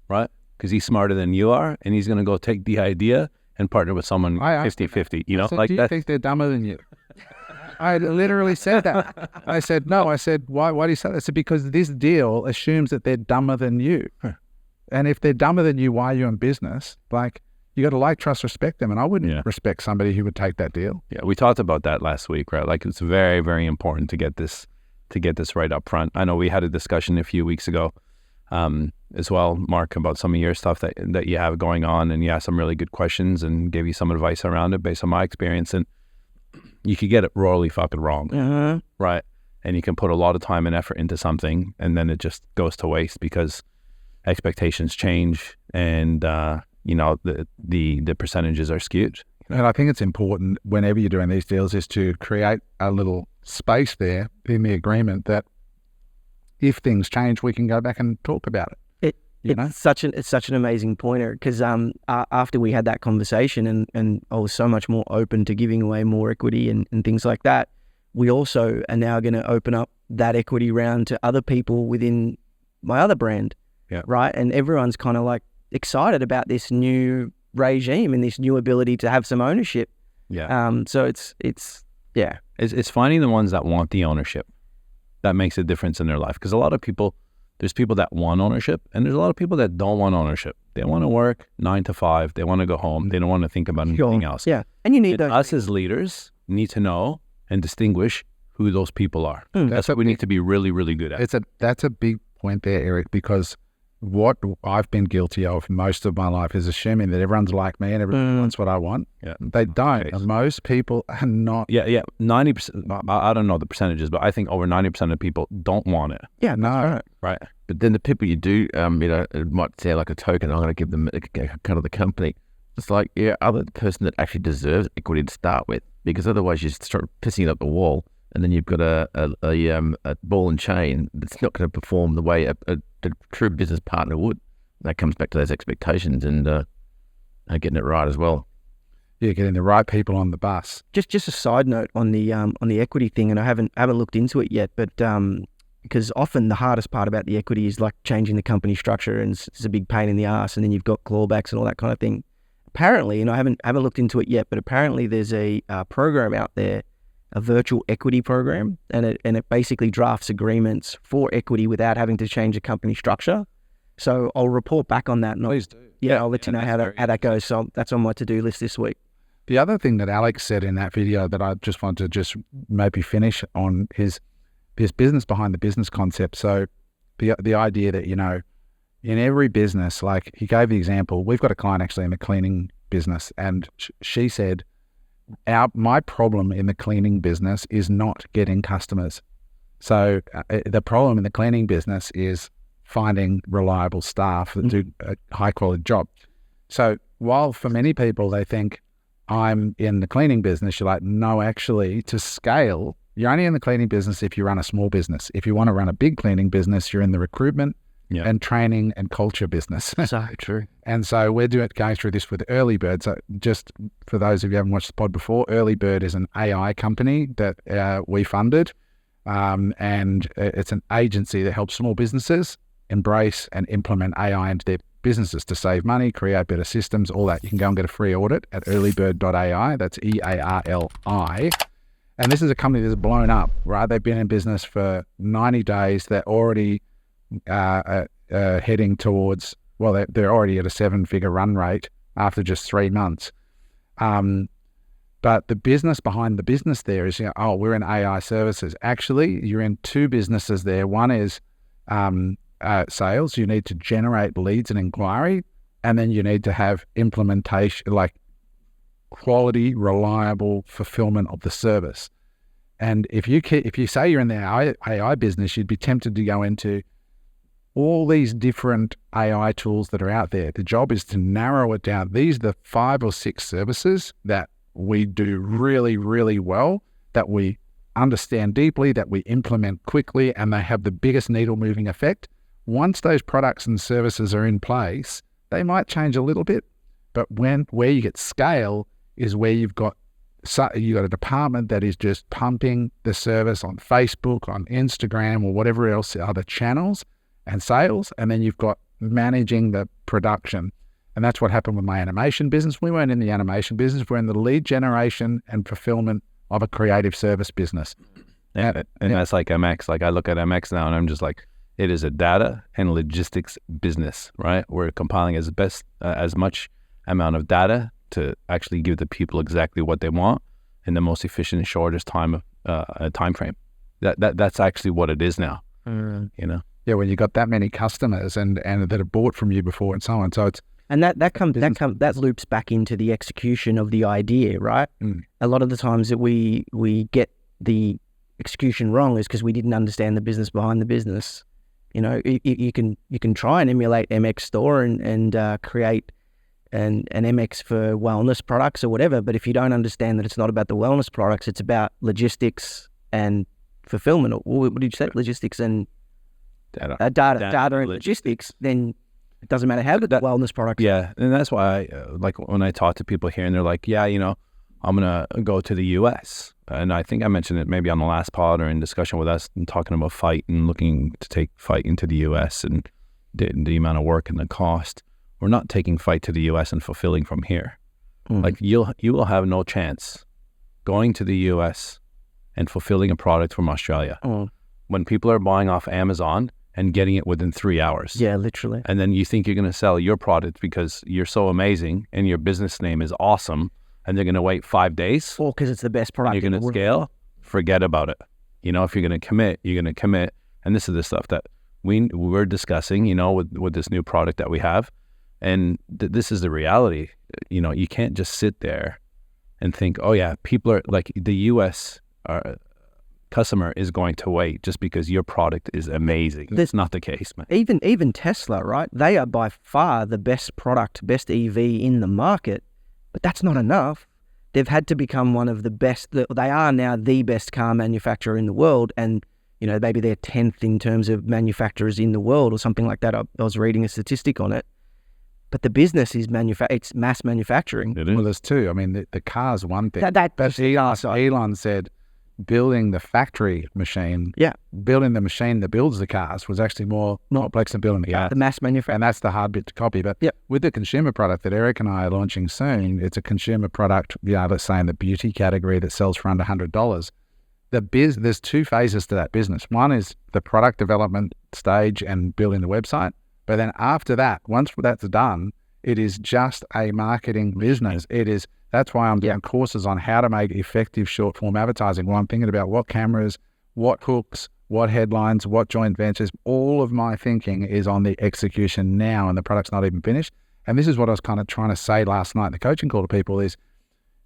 right? Because he's smarter than you are, and he's going to go take the idea and partner with someone 50-50, do you think they're dumber than you? I literally said that. I said, no. I said, why do you say that? I said, because this deal assumes that they're dumber than you. And if they're dumber than you, why are you in business? Like, you got to like, trust, respect them. And I wouldn't respect somebody who would take that deal. Yeah, we talked about that last week, right? Like, it's very, very important to get this right up front. I know we had a discussion a few weeks ago as well, Mark, about some of your stuff that you have going on, and you asked some really good questions and gave you some advice around it based on my experience. And you could get it royally fucking wrong, right? And you can put a lot of time and effort into something, and then it just goes to waste because expectations change and the percentages are skewed. And I think it's important whenever you're doing these deals is to create a little space there in the agreement that if things change, we can go back and talk about it. It's such an amazing pointer because after we had that conversation and I was so much more open to giving away more equity and things like that, we also are now going to open up that equity round to other people within my other brand, right? And everyone's kind of like excited about this new regime and this new ability to have some ownership. So it's finding the ones that want the ownership that makes a difference in their life, because a lot of people, there's people that want ownership and there's a lot of people that don't want ownership. They want to work 9 to 5, they want to go home, they don't want to think about anything else. And you need those. Us as leaders need to know and distinguish who those people are. That's what we need to be really, really good at. That's a big point there, Eric, because what I've been guilty of most of my life is assuming that everyone's like me and everyone wants what I want. They don't. Okay. Most people are not. 90%. I don't know the percentages, but I think over 90% of people don't want it. Right. But then the people you do, it might sound like a token. I'm going to give them a cut of the company. It's like, other person that actually deserves equity to start with, because otherwise you start pissing it up the wall, and then you've got a ball and chain that's not going to perform the way a true business partner would. That comes back to those expectations and getting it right as well. Yeah, getting the right people on the bus. Just a side note on the equity thing, and I haven't looked into it yet, but because often the hardest part about the equity is like changing the company structure, and it's a big pain in the ass, and then you've got clawbacks and all that kind of thing. Apparently, and I haven't looked into it yet, but apparently there's a program out there, a virtual equity program, and it basically drafts agreements for equity without having to change the company structure. So I'll report back on that. Please do. I'll let you know how that goes. So that's on my to-do list this week. The other thing that Alex said in that video that I just want to just maybe finish on is this business behind the business concept. So the idea that, in every business, like he gave the example, we've got a client actually in the cleaning business, and she said, my problem in the cleaning business is not getting customers. So the problem in the cleaning business is finding reliable staff that do a high quality job. So while for many people they think I'm in the cleaning business, you're like, no, actually to scale, you're only in the cleaning business if you run a small business. If you want to run a big cleaning business, you're in the recruitment, and training and culture business. So true. And so we're going through this with Early Bird. So just for those of you who haven't watched the pod before, Early Bird is an AI company that we funded. And it's an agency that helps small businesses embrace and implement AI into their businesses to save money, create better systems, all that. You can go and get a free audit at earlybird.ai. That's EARLI. And this is a company that's blown up, right? They've been in business for 90 days. They're already heading towards, well, they're already at a 7-figure run rate after just 3 months. But the business behind the business there is, we're in AI services. Actually, you're in 2 businesses there. One is sales. You need to generate leads and inquiry, and then you need to have implementation, like quality, reliable fulfillment of the service. And if you say you're in the AI business, you'd be tempted to go into all these different AI tools that are out there. The job is to narrow it down. These are the 5 or 6 services that we do really, really well, that we understand deeply, that we implement quickly, and they have the biggest needle moving effect. Once those products and services are in place, they might change a little bit, but where you get scale is where you've got a department that is just pumping the service on Facebook, on Instagram, or whatever else, other channels and sales, and then you've got managing the production. And that's what happened with my animation business. We weren't in the animation business. We're in the lead generation and fulfillment of a creative service business. And that's like MX. Like I look at MX now and I'm just like, it is a data and logistics business, right? We're compiling as much amount of data to actually give the people exactly what they want in the most efficient and shortest time frame. That's actually what it is now. Yeah, when you got that many customers and that have bought from you before and so on. So it's that loops back into the execution of the idea, right? A lot of the times that we get the execution wrong is because we didn't understand the business behind the business. You can try and emulate MX store and create an MX for wellness products or whatever, but if you don't understand that it's not about the wellness products, it's about logistics and fulfillment. Or what did you say? Logistics and data and logistics. Then it doesn't matter how good the wellness products. Yeah, and that's why like when I talk to people here and they're like, I'm gonna go to the US, and I think I mentioned it maybe on the last pod or in discussion with us and talking about Fight and looking to take Fight into the US and the amount of work and the cost. We're not taking Fight to the US and fulfilling from here. Like you will have no chance going to the US and fulfilling a product from Australia when people are buying off Amazon and getting it within 3 hours. Yeah, literally. And then you think you're going to sell your product because you're so amazing and your business name is awesome, and they're going to wait 5 days. Or because it's the best product. You're going to scale. Forget about it. If you're going to commit, you're going to commit. And this is the stuff that we're discussing, with this new product that we have. And this is the reality. You can't just sit there and think, oh yeah, people are like the US customer is going to wait just because your product is amazing. That's not the case, man. Even Tesla, right? They are by far the best product, best EV in the market, but that's not enough. They've had to become one of the best. They are now the best car manufacturer in the world, and maybe they're 10th in terms of manufacturers in the world or something like that. I was reading a statistic on it. But the business is it's mass manufacturing. It is. Well, there's 2. I mean, the car's one thing. But Elon said building the factory machine, building the machine that builds the cars was actually more complex than building the car. The mass manufacturing. And that's the hard bit to copy. But with the consumer product that Eric and I are launching soon, it's a consumer product, let's say in the beauty category that sells for under $100. There's 2 phases to that business. One is the product development stage and building the website. But then after that, once that's done, it is just a marketing business. That's why I'm doing courses on how to make effective short form advertising. Well, I'm thinking about what cameras, what hooks, what headlines, what joint ventures. All of my thinking is on the execution now, and the product's not even finished. And this is what I was kind of trying to say last night in the coaching call to people is,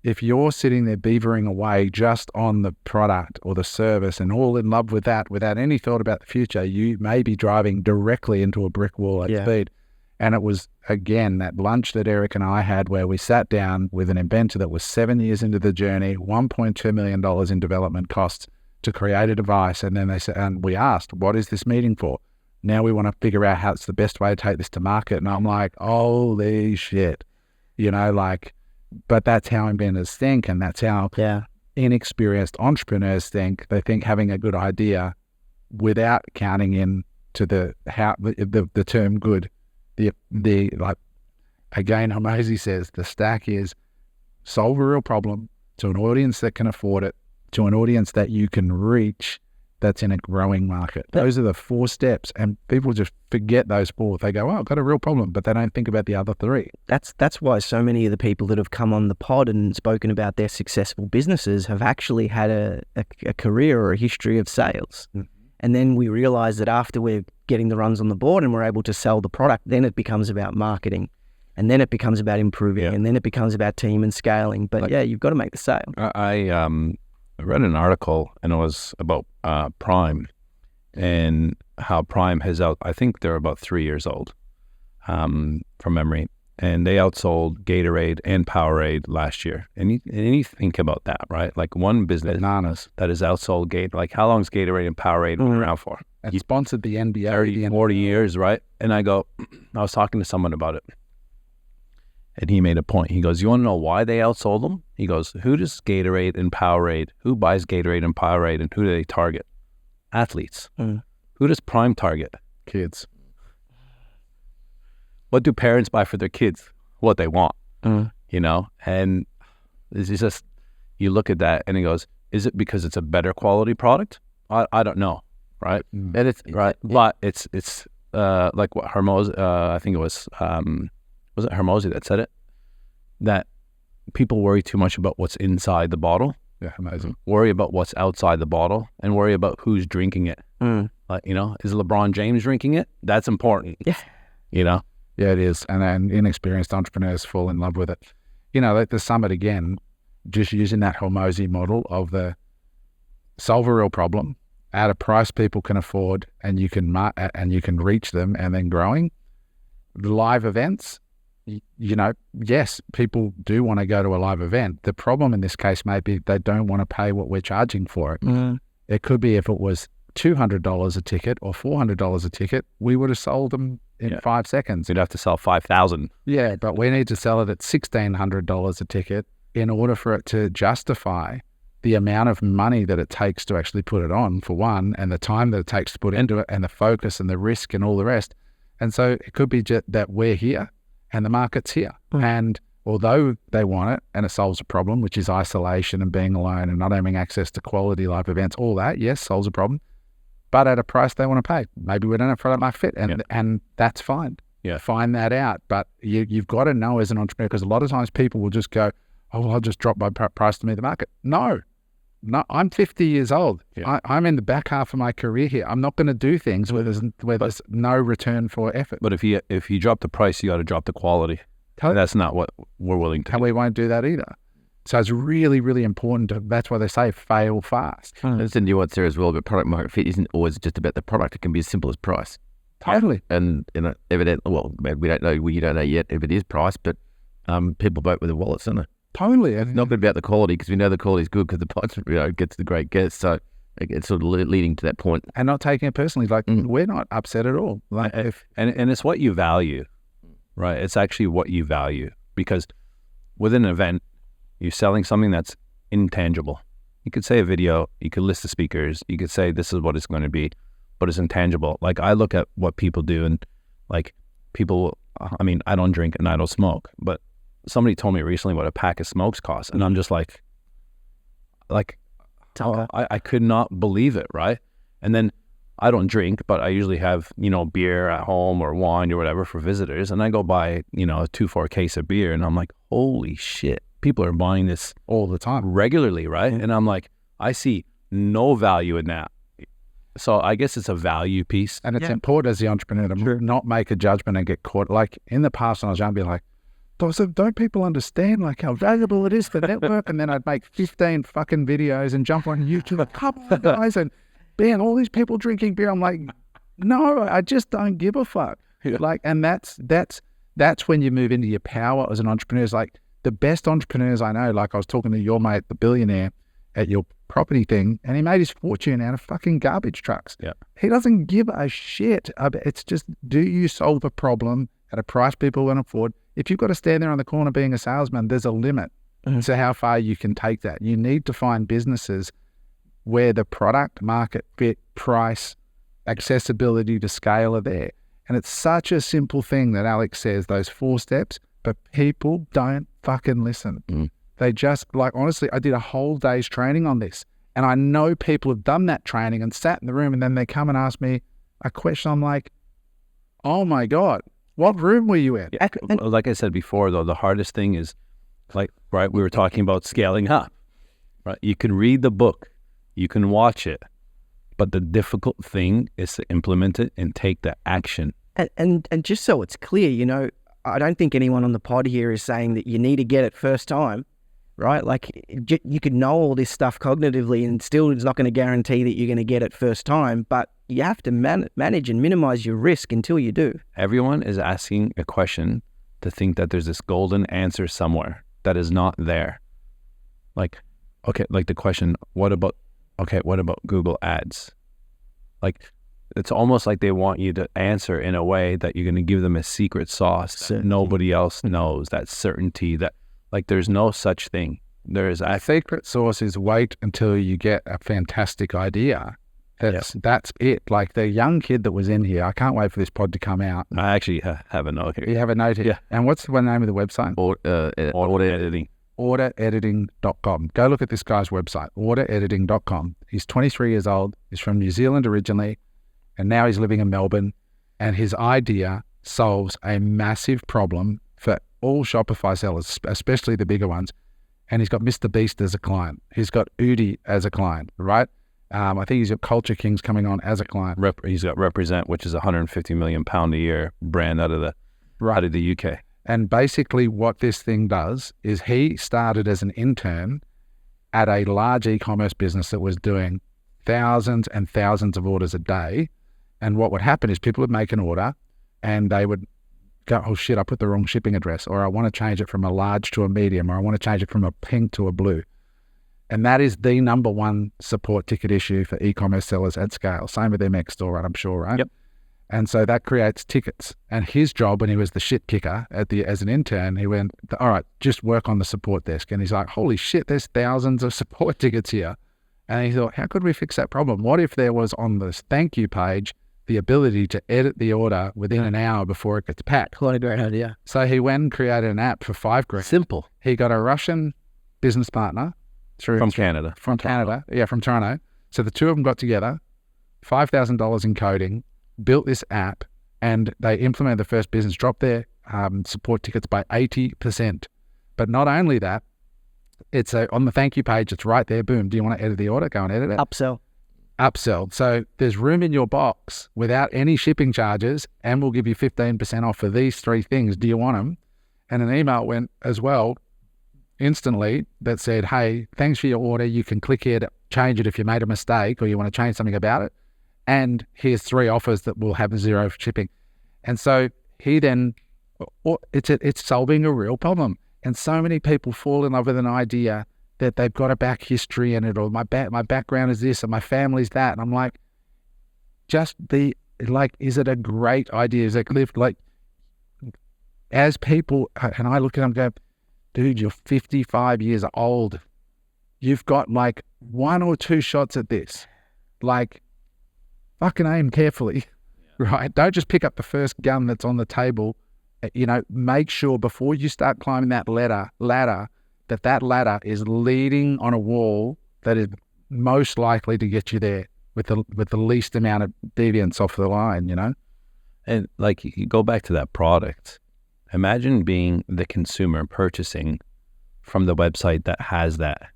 if you're sitting there beavering away just on the product or the service and all in love with that without any thought about the future, you may be driving directly into a brick wall at speed. And it was, again, that lunch that Eric and I had where we sat down with an inventor that was 7 years into the journey, $1.2 million in development costs to create a device. And then they said, and we asked, what is this meeting for? Now we want to figure out how it's the best way to take this to market. And I'm like, holy shit, but that's how inventors think, and that's how inexperienced entrepreneurs think. They think having a good idea without counting in to the term good. Again, Hormozy says the stack is solve a real problem to an audience that can afford it, to an audience that you can reach, that's in a growing market. Those are the 4 steps, and people just forget those 4. They go, oh, I've got a real problem, but they don't think about the other 3. That's why so many of the people that have come on the pod and spoken about their successful businesses have actually had a career or a history of sales. Mm-hmm. And then we realize that after we're getting the runs on the board and we're able to sell the product, then it becomes about marketing. And then it becomes about improving, and then it becomes about team and scaling. But you've got to make the sale. I read an article, and it was about Prime and how Prime has I think they're about 3 years old from memory, and they outsold Gatorade and Powerade last year. And you think about that, right? Like one business that has outsold Gatorade. Like how long has Gatorade and Powerade been around for? And sponsored the NBA. 30, 40 years, right? And I was talking to someone about it. And he made a point. He goes, you want to know why they outsold them? He goes, who does Gatorade and Powerade, who buys Gatorade and Powerade, and who do they target? Athletes. Who does Prime target? Kids. What do parents buy for their kids? What they want, And it's just, you look at that and he goes, is it because it's a better quality product? I don't know, right? And it's right, but it's like what Hormozy, I think it was it Hormozy that said it? That people worry too much about what's inside the bottle. Yeah, amazing. Worry about what's outside the bottle, and worry about who's drinking it. Like, is LeBron James drinking it? That's important. Yeah. Yeah, it is. And then inexperienced entrepreneurs fall in love with it. Like the summit again, just using that Hormozy model of the solve a real problem at a price people can afford, and you can reach them, and then growing. Live events, yes, people do want to go to a live event. The problem in this case may be they don't want to pay what we're charging for it. It could be if it was $200 a ticket or $400 a ticket, we would have sold them in 5 seconds. You'd have to sell 5,000. Yeah, but we need to sell it at $1,600 a ticket in order for it to justify the amount of money that it takes to actually put it on, for one, and the time that it takes to put into it, and the focus and the risk and all the rest. And so it could be just that we're here and the market's here. And although they want it and it solves a problem, which is isolation and being alone and not having access to quality live events, all that, yes, solves a problem, but at a price they want to pay. Maybe we don't have product market fit, and that's fine. Yeah. Find that out. But you've got to know as an entrepreneur, because a lot of times people will just go, oh, well, I'll just drop my price to meet the market. No, I'm 50 years old. Yeah. I'm in the back half of my career here. I'm not going to do things where there's no return for effort. But if you drop the price, you got to drop the quality. And that's not what we're willing to do. And we won't do that either. So it's really, really important. That's why they say fail fast. There's a nuance there as well, but product market fit isn't always just about the product. It can be as simple as price. Totally. And evidently, well, we don't know. You don't know yet if it is price, but people vote with their wallets, don't they? Totally. It's not about the quality, because we know the quality is good because the price gets the great guests. So it's sort of leading to that point. And not taking it personally. Like, we're not upset at all. Like, and it's what you value, right? It's actually what you value, because with an event, you're selling something that's intangible. You could say a video, you could list the speakers, you could say this is what it's going to be, but it's intangible. Like, I look at what people do, and like people, I mean, I don't drink and I don't smoke, but somebody told me recently what a pack of smokes costs, and I'm just like, I could not believe it, right? And then I don't drink, but I usually have, beer at home or wine or whatever for visitors, and I go buy, a 2-4 case of beer, and I'm like, holy shit, people are buying this all the time, regularly, right? And I'm like, I see no value in that. So I guess it's a value piece. And it's important as the entrepreneur to not make a judgment and get caught. Like in the past when I was young, I'd be like, don't people understand like how valuable it is for network? And then I'd make 15 fucking videos and jump on YouTube, come on guys, and man, all these people drinking beer. I'm like, no, I just don't give a fuck. Yeah. Like, and that's when you move into your power as an entrepreneur. It's like the best entrepreneurs I know, like I was talking to your mate, the billionaire at your property thing, and he made his fortune out of fucking garbage trucks. Yeah. He doesn't give a shit. It's just, do you solve a problem at a price people can afford? If you've got to stand there on the corner being a salesman, there's a limit to how far you can take that. You need to find businesses where the product, market fit, price, accessibility to scale are there. And it's such a simple thing that Alex says, those 4 steps, but people don't fucking listen. They just, like, honestly, I did a whole day's training on this. And I know people have done that training and sat in the room, and then they come and ask me a question. I'm like, oh my God, what room were you in? Yeah. Like I said before, though, the hardest thing is, like, right, we were talking about scaling up, right? You can read the book, you can watch it, but the difficult thing is to implement it and take the action. And just so it's clear, you know, I don't think anyone on the pod here is saying that you need to get it first time, right? Like, you could know all this stuff cognitively and still it's not going to guarantee that you're going to get it first time, but you have to manage and minimize your risk until you do. Everyone is asking a question to think that there's this golden answer somewhere that is not there. Like, okay, like the question, what about Google Ads? Like, it's almost like they want you to answer in a way that you're going to give them a secret sauce that nobody else knows, that certainty that, like, there's no such thing. There's a secret sauce is wait until you get a fantastic idea. That's it. Like the young kid that was in here, I can't wait for this pod to come out. I actually have a note here. You have a note here? Yeah. And what's the name of the website? Auto editing. Orderediting.com. Go look at this guy's website, orderediting.com. He's 23 years old. He's from New Zealand originally, and now he's living in Melbourne. And his idea solves a massive problem for all Shopify sellers, especially the bigger ones. And he's got Mr. Beast as a client. He's got Udi as a client, right? I think he's got Culture Kings coming on as a client. He's got Represent, which is a £150 million a year brand out of the UK. And basically what this thing does is he started as an intern at a large e-commerce business that was doing thousands and thousands of orders a day. And what would happen is people would make an order and they would go, oh shit, I put the wrong shipping address, or I want to change it from a large to a medium, or I want to change it from a pink to a blue. And that is the number one support ticket issue for e-commerce sellers at scale. Same with MX Store, right? I'm sure, right? Yep. And so that creates tickets. And his job when he was the shit kicker as an intern, he went, all right, just work on the support desk. And he's like, holy shit, there's thousands of support tickets here. And he thought, how could we fix that problem? What if there was on this thank you page the ability to edit the order within an hour before it gets packed? Quite a great idea. So he went and created an app for $5,000. Simple. He got a Russian business partner From Canada. From Toronto. So the two of them got together, $5,000 in coding, built this app, and they implemented the first business, dropped their support tickets by 80%. But not only that, it's on the thank you page, it's right there, boom. Do you want to edit the order? Go and edit it. Upsell. So there's room in your box without any shipping charges, and we'll give you 15% off for these 3 things. Do you want them? And an email went as well instantly that said, hey, thanks for your order. You can click here to change it if you made a mistake or you want to change something about it. And here's 3 offers that will have 0 shipping. And so he then, it's solving a real problem. And so many people fall in love with an idea that they've got a back history in it, or my background is this and my family's that. And I'm like, is it a great idea? Is it like, as people, and I look at them and go, dude, you're 55 years old. You've got like 1 or 2 shots at this. Like, fucking aim carefully, right? Don't just pick up the first gun that's on the table. You know, make sure before you start climbing that ladder, that ladder is leading on a wall that is most likely to get you there with the least amount of deviance off the line, you know? And like, you go back to that product. Imagine being the consumer purchasing from the website that has that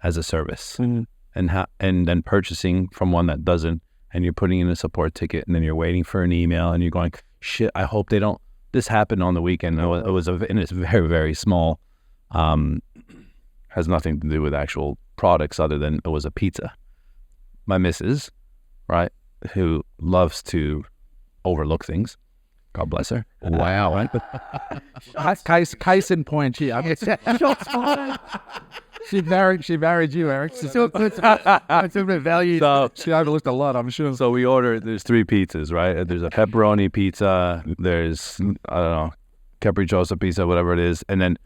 as a service, and then purchasing from one that doesn't, and you're putting in a support ticket, and then you're waiting for an email, and you're going, shit, I hope they don't. This happened on the weekend. And it's very, very small. Has nothing to do with actual products other than it was a pizza. My missus, right, who loves to overlook things. God bless her. Wow. Case in point here. She married you, Eric. She took the value. So- she overlooked a lot, I'm sure. So we ordered, there's 3 pizzas, right? There's a pepperoni pizza, there's, I don't know, capricciosa pizza, whatever it is, and then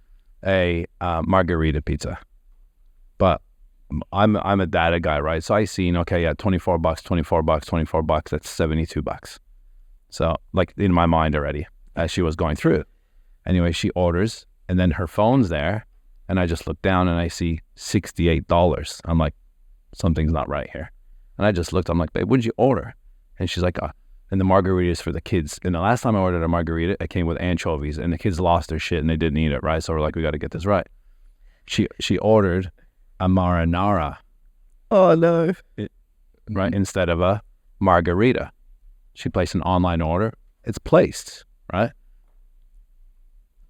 a margarita pizza. But I'm a data guy, right? So I seen, okay, yeah, $24, $24, that's $72. So like in my mind already, as she was going through it. Anyway, she orders, and then her phone's there, and I just look down and I see $68. I'm like, something's not right here. And I just looked, I'm like, babe, what did you order? And she's like, and the margarita is for the kids. And the last time I ordered a margarita, it came with anchovies, and the kids lost their shit and they didn't eat it, right? So we're like, we got to get this right. She ordered a marinara, Oh no. right, instead of a margarita. She placed an online order. It's placed, right?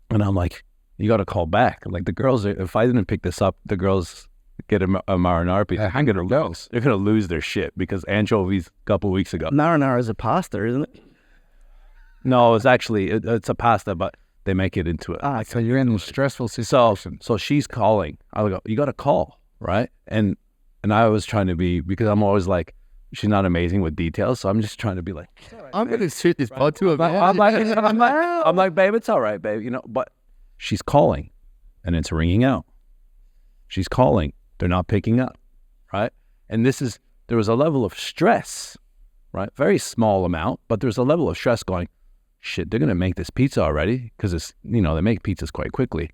And I'm like, you got to call back. Like the girls, if I didn't pick this up, the girls get a marinara pizza. Hang it or girls. They're going to lose their shit because anchovies a couple weeks ago. Marinara is a pasta, isn't it? No, it's actually, it's a pasta, but they make it into it. So you're in a stressful situation. So she's calling. I go, you got to call, right? And I was trying to be, because I'm always like, she's not amazing with details, so I'm just trying to be like, I'm going to shoot this pod to her. I'm like, babe, it's all right, babe, you know. But she's calling, and it's ringing out. She's calling, they're not picking up, right? And there was a level of stress, right? Very small amount, but there's a level of stress going, shit, they're going to make this pizza already, because it's, you know, they make pizzas quite quickly.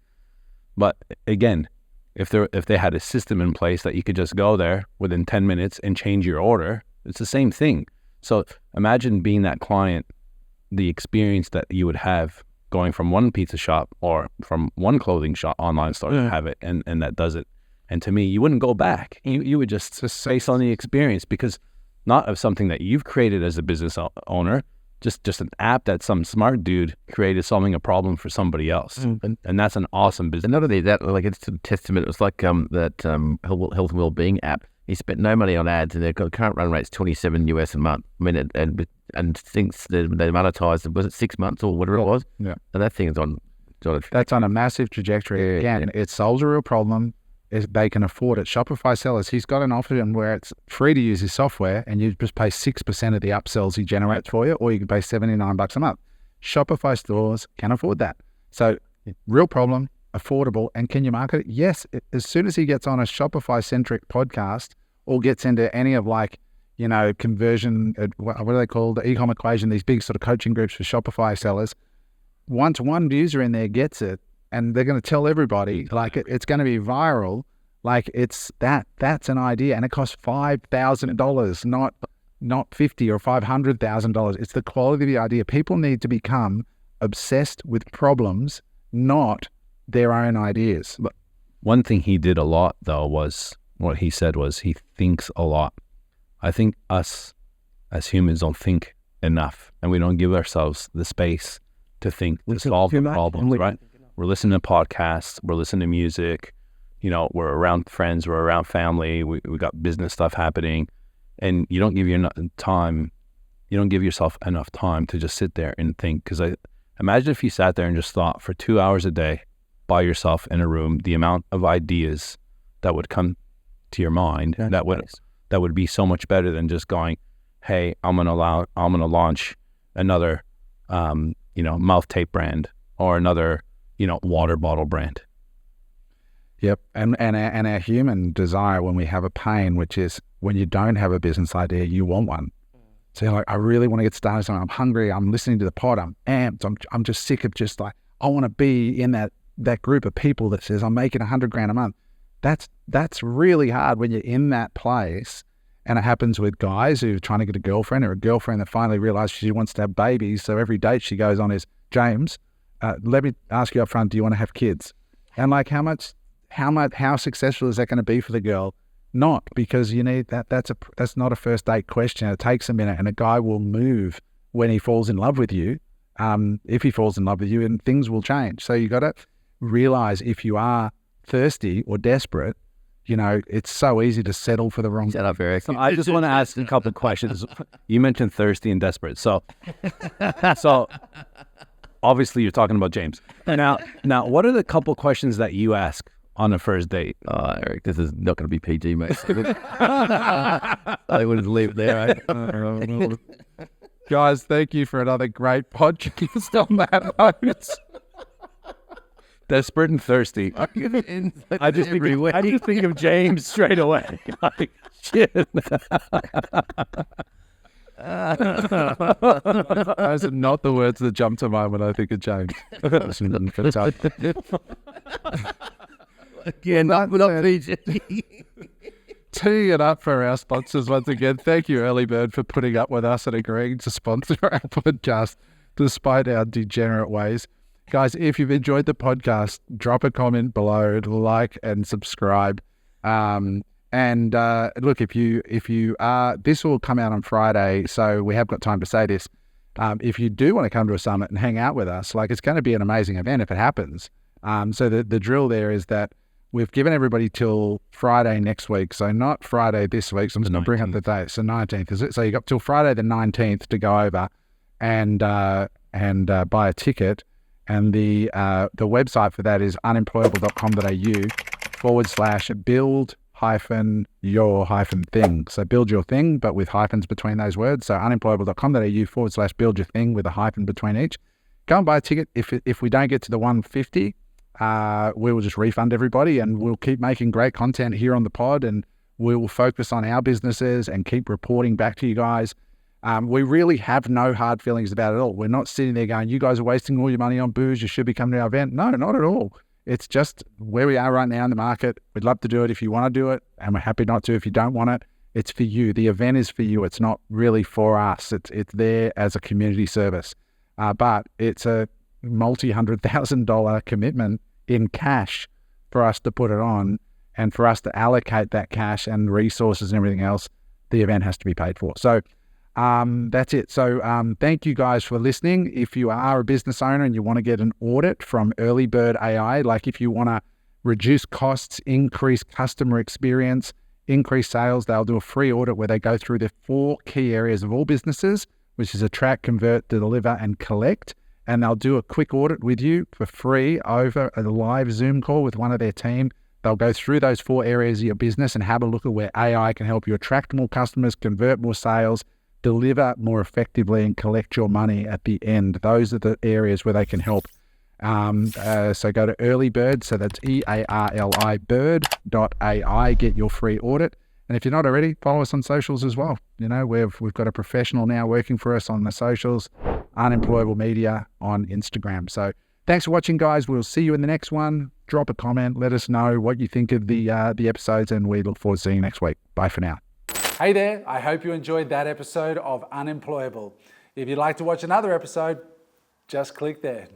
But again, if they had a system in place that you could just go there within 10 minutes and change your order, it's the same thing. So imagine being that client, the experience that you would have going from one pizza shop or from one clothing shop, online store to have it, and that does it. And to me, you wouldn't go back. You would just based on the experience, because not of something that you've created as a business owner, just an app that some smart dude created solving a problem for somebody else. And that's an awesome business. And not only that, like it's a testament. It was like that health and wellbeing app. He spent no money on ads, and their current run rate's $27 US a month. I mean, and thinks they monetized. Was it 6 months or whatever it was? Yeah. And that thing is on That's on a massive trajectory. Again, it solves a real problem. They can afford it. Shopify sellers, he's got an option where it's free to use his software, and you just pay 6% of the upsells he generates for you, or you can pay $79 a month. Shopify stores can afford that. So real problem, affordable, and can you market it? Yes. As soon as he gets on a Shopify-centric podcast or gets into any of conversion, what are they called? The e-com equation, these big sort of coaching groups for Shopify sellers. Once one user in there gets it, and they're going to tell everybody, it's going to be viral, that's an idea. And it costs $5,000, not $50,000 or $500,000. It's the quality of the idea. People need to become obsessed with problems, not their own ideas. But one thing he did a lot, though, was what he said was he thinks a lot. I think us as humans don't think enough, and we don't give ourselves the space to think, to solve the problems, right? We're listening to podcasts, we're listening to music, we're around friends, we're around family, we got business stuff happening, and you don't give yourself enough time to just sit there and think. Because I imagine if you sat there and just thought for 2 hours a day by yourself in a room, the amount of ideas that would come to your mind, that would be so much better than just going, hey, I'm gonna launch another mouth tape brand, or another water bottle brand. Yep. And our human desire when we have a pain, which is when you don't have a business idea, you want one. So you're like, I really want to get started. So I'm hungry. I'm listening to the pod. I'm amped. I'm just sick of I want to be in that group of people that says I'm making $100,000 a month. That's really hard when you're in that place. And it happens with guys who are trying to get a girlfriend, or a girlfriend that finally realizes she wants to have babies. So every date she goes on is, James, let me ask you up front, do you want to have kids? And how successful is that going to be for the girl? Not, because you need that's not a first date question. It takes a minute, and a guy will move when he falls in love with you. If he falls in love with you, and things will change. So you got to realize, if you are thirsty or desperate, it's so easy to settle for the wrong. Shut up, Eric. So I just want to ask a couple of questions. You mentioned thirsty and desperate. So obviously you're talking about James. Now, what are the couple questions that you ask on a first date? Oh, Eric, this is not going to be PG, mate. I would just leave it there. Eh? Guys, thank you for another great podcast on that note. Desperate and thirsty. I just think of James straight away. Like, shit. Those are not the words that jump to mind when I think of James. Again, not PG. Teeing it up for our sponsors once again. Thank you, Early Bird, for putting up with us and agreeing to sponsor our podcast despite our degenerate ways. Guys, if you've enjoyed the podcast, drop a comment below, like and subscribe. Look, if you are, this will come out on Friday, so we have got time to say this. If you do want to come to a summit and hang out with us, like, it's going to be an amazing event if it happens. So the drill there is that we've given everybody till Friday next week. So not Friday this week. So I'm just going to bring up the date. So 19th, is it? So you got till Friday the 19th to go over and buy a ticket. And the website for that is unemployable.com.au/build-your-thing. So build your thing, but with hyphens between those words. So unemployable.com.au/build your thing with a hyphen between each. Go and buy a ticket. If we don't get to the 150, we will just refund everybody, and we'll keep making great content here on the pod, and we will focus on our businesses and keep reporting back to you guys. We really have no hard feelings about it at all. We're not sitting there going, you guys are wasting all your money on booze, you should be coming to our event. No, not at all. It's just where we are right now in the market. We'd love to do it if you want to do it, and we're happy not to if you don't want it. It's for you. The event is for you. It's not really for us. It's there as a community service. But it's a multi-$100,000 commitment in cash for us to put it on, and for us to allocate that cash and resources and everything else. The event has to be paid for. So that's it. So thank you guys for listening. If you are a business owner and you want to get an audit from Early Bird AI, like if you want to reduce costs, increase customer experience, increase sales, they'll do a free audit where they go through the 4 key areas of all businesses, which is attract, convert, deliver, and collect. And they'll do a quick audit with you for free over a live Zoom call with one of their team. They'll go through those 4 areas of your business and have a look at where AI can help you attract more customers, convert more sales, deliver more effectively, and collect your money at the end. Those are the areas where they can help. So go to Early Bird, so that's EARLI bird.ai, get your free audit. And if you're not already, follow us on socials as well. You know, we've got a professional now working for us on the socials, Unemployable Media on Instagram. So thanks for watching, guys. We'll see you in the next one. Drop a comment. Let us know what you think of the episodes, and we look forward to seeing you next week. Bye for now. Hey there. I hope you enjoyed that episode of Unemployable. If you'd like to watch another episode, just click there.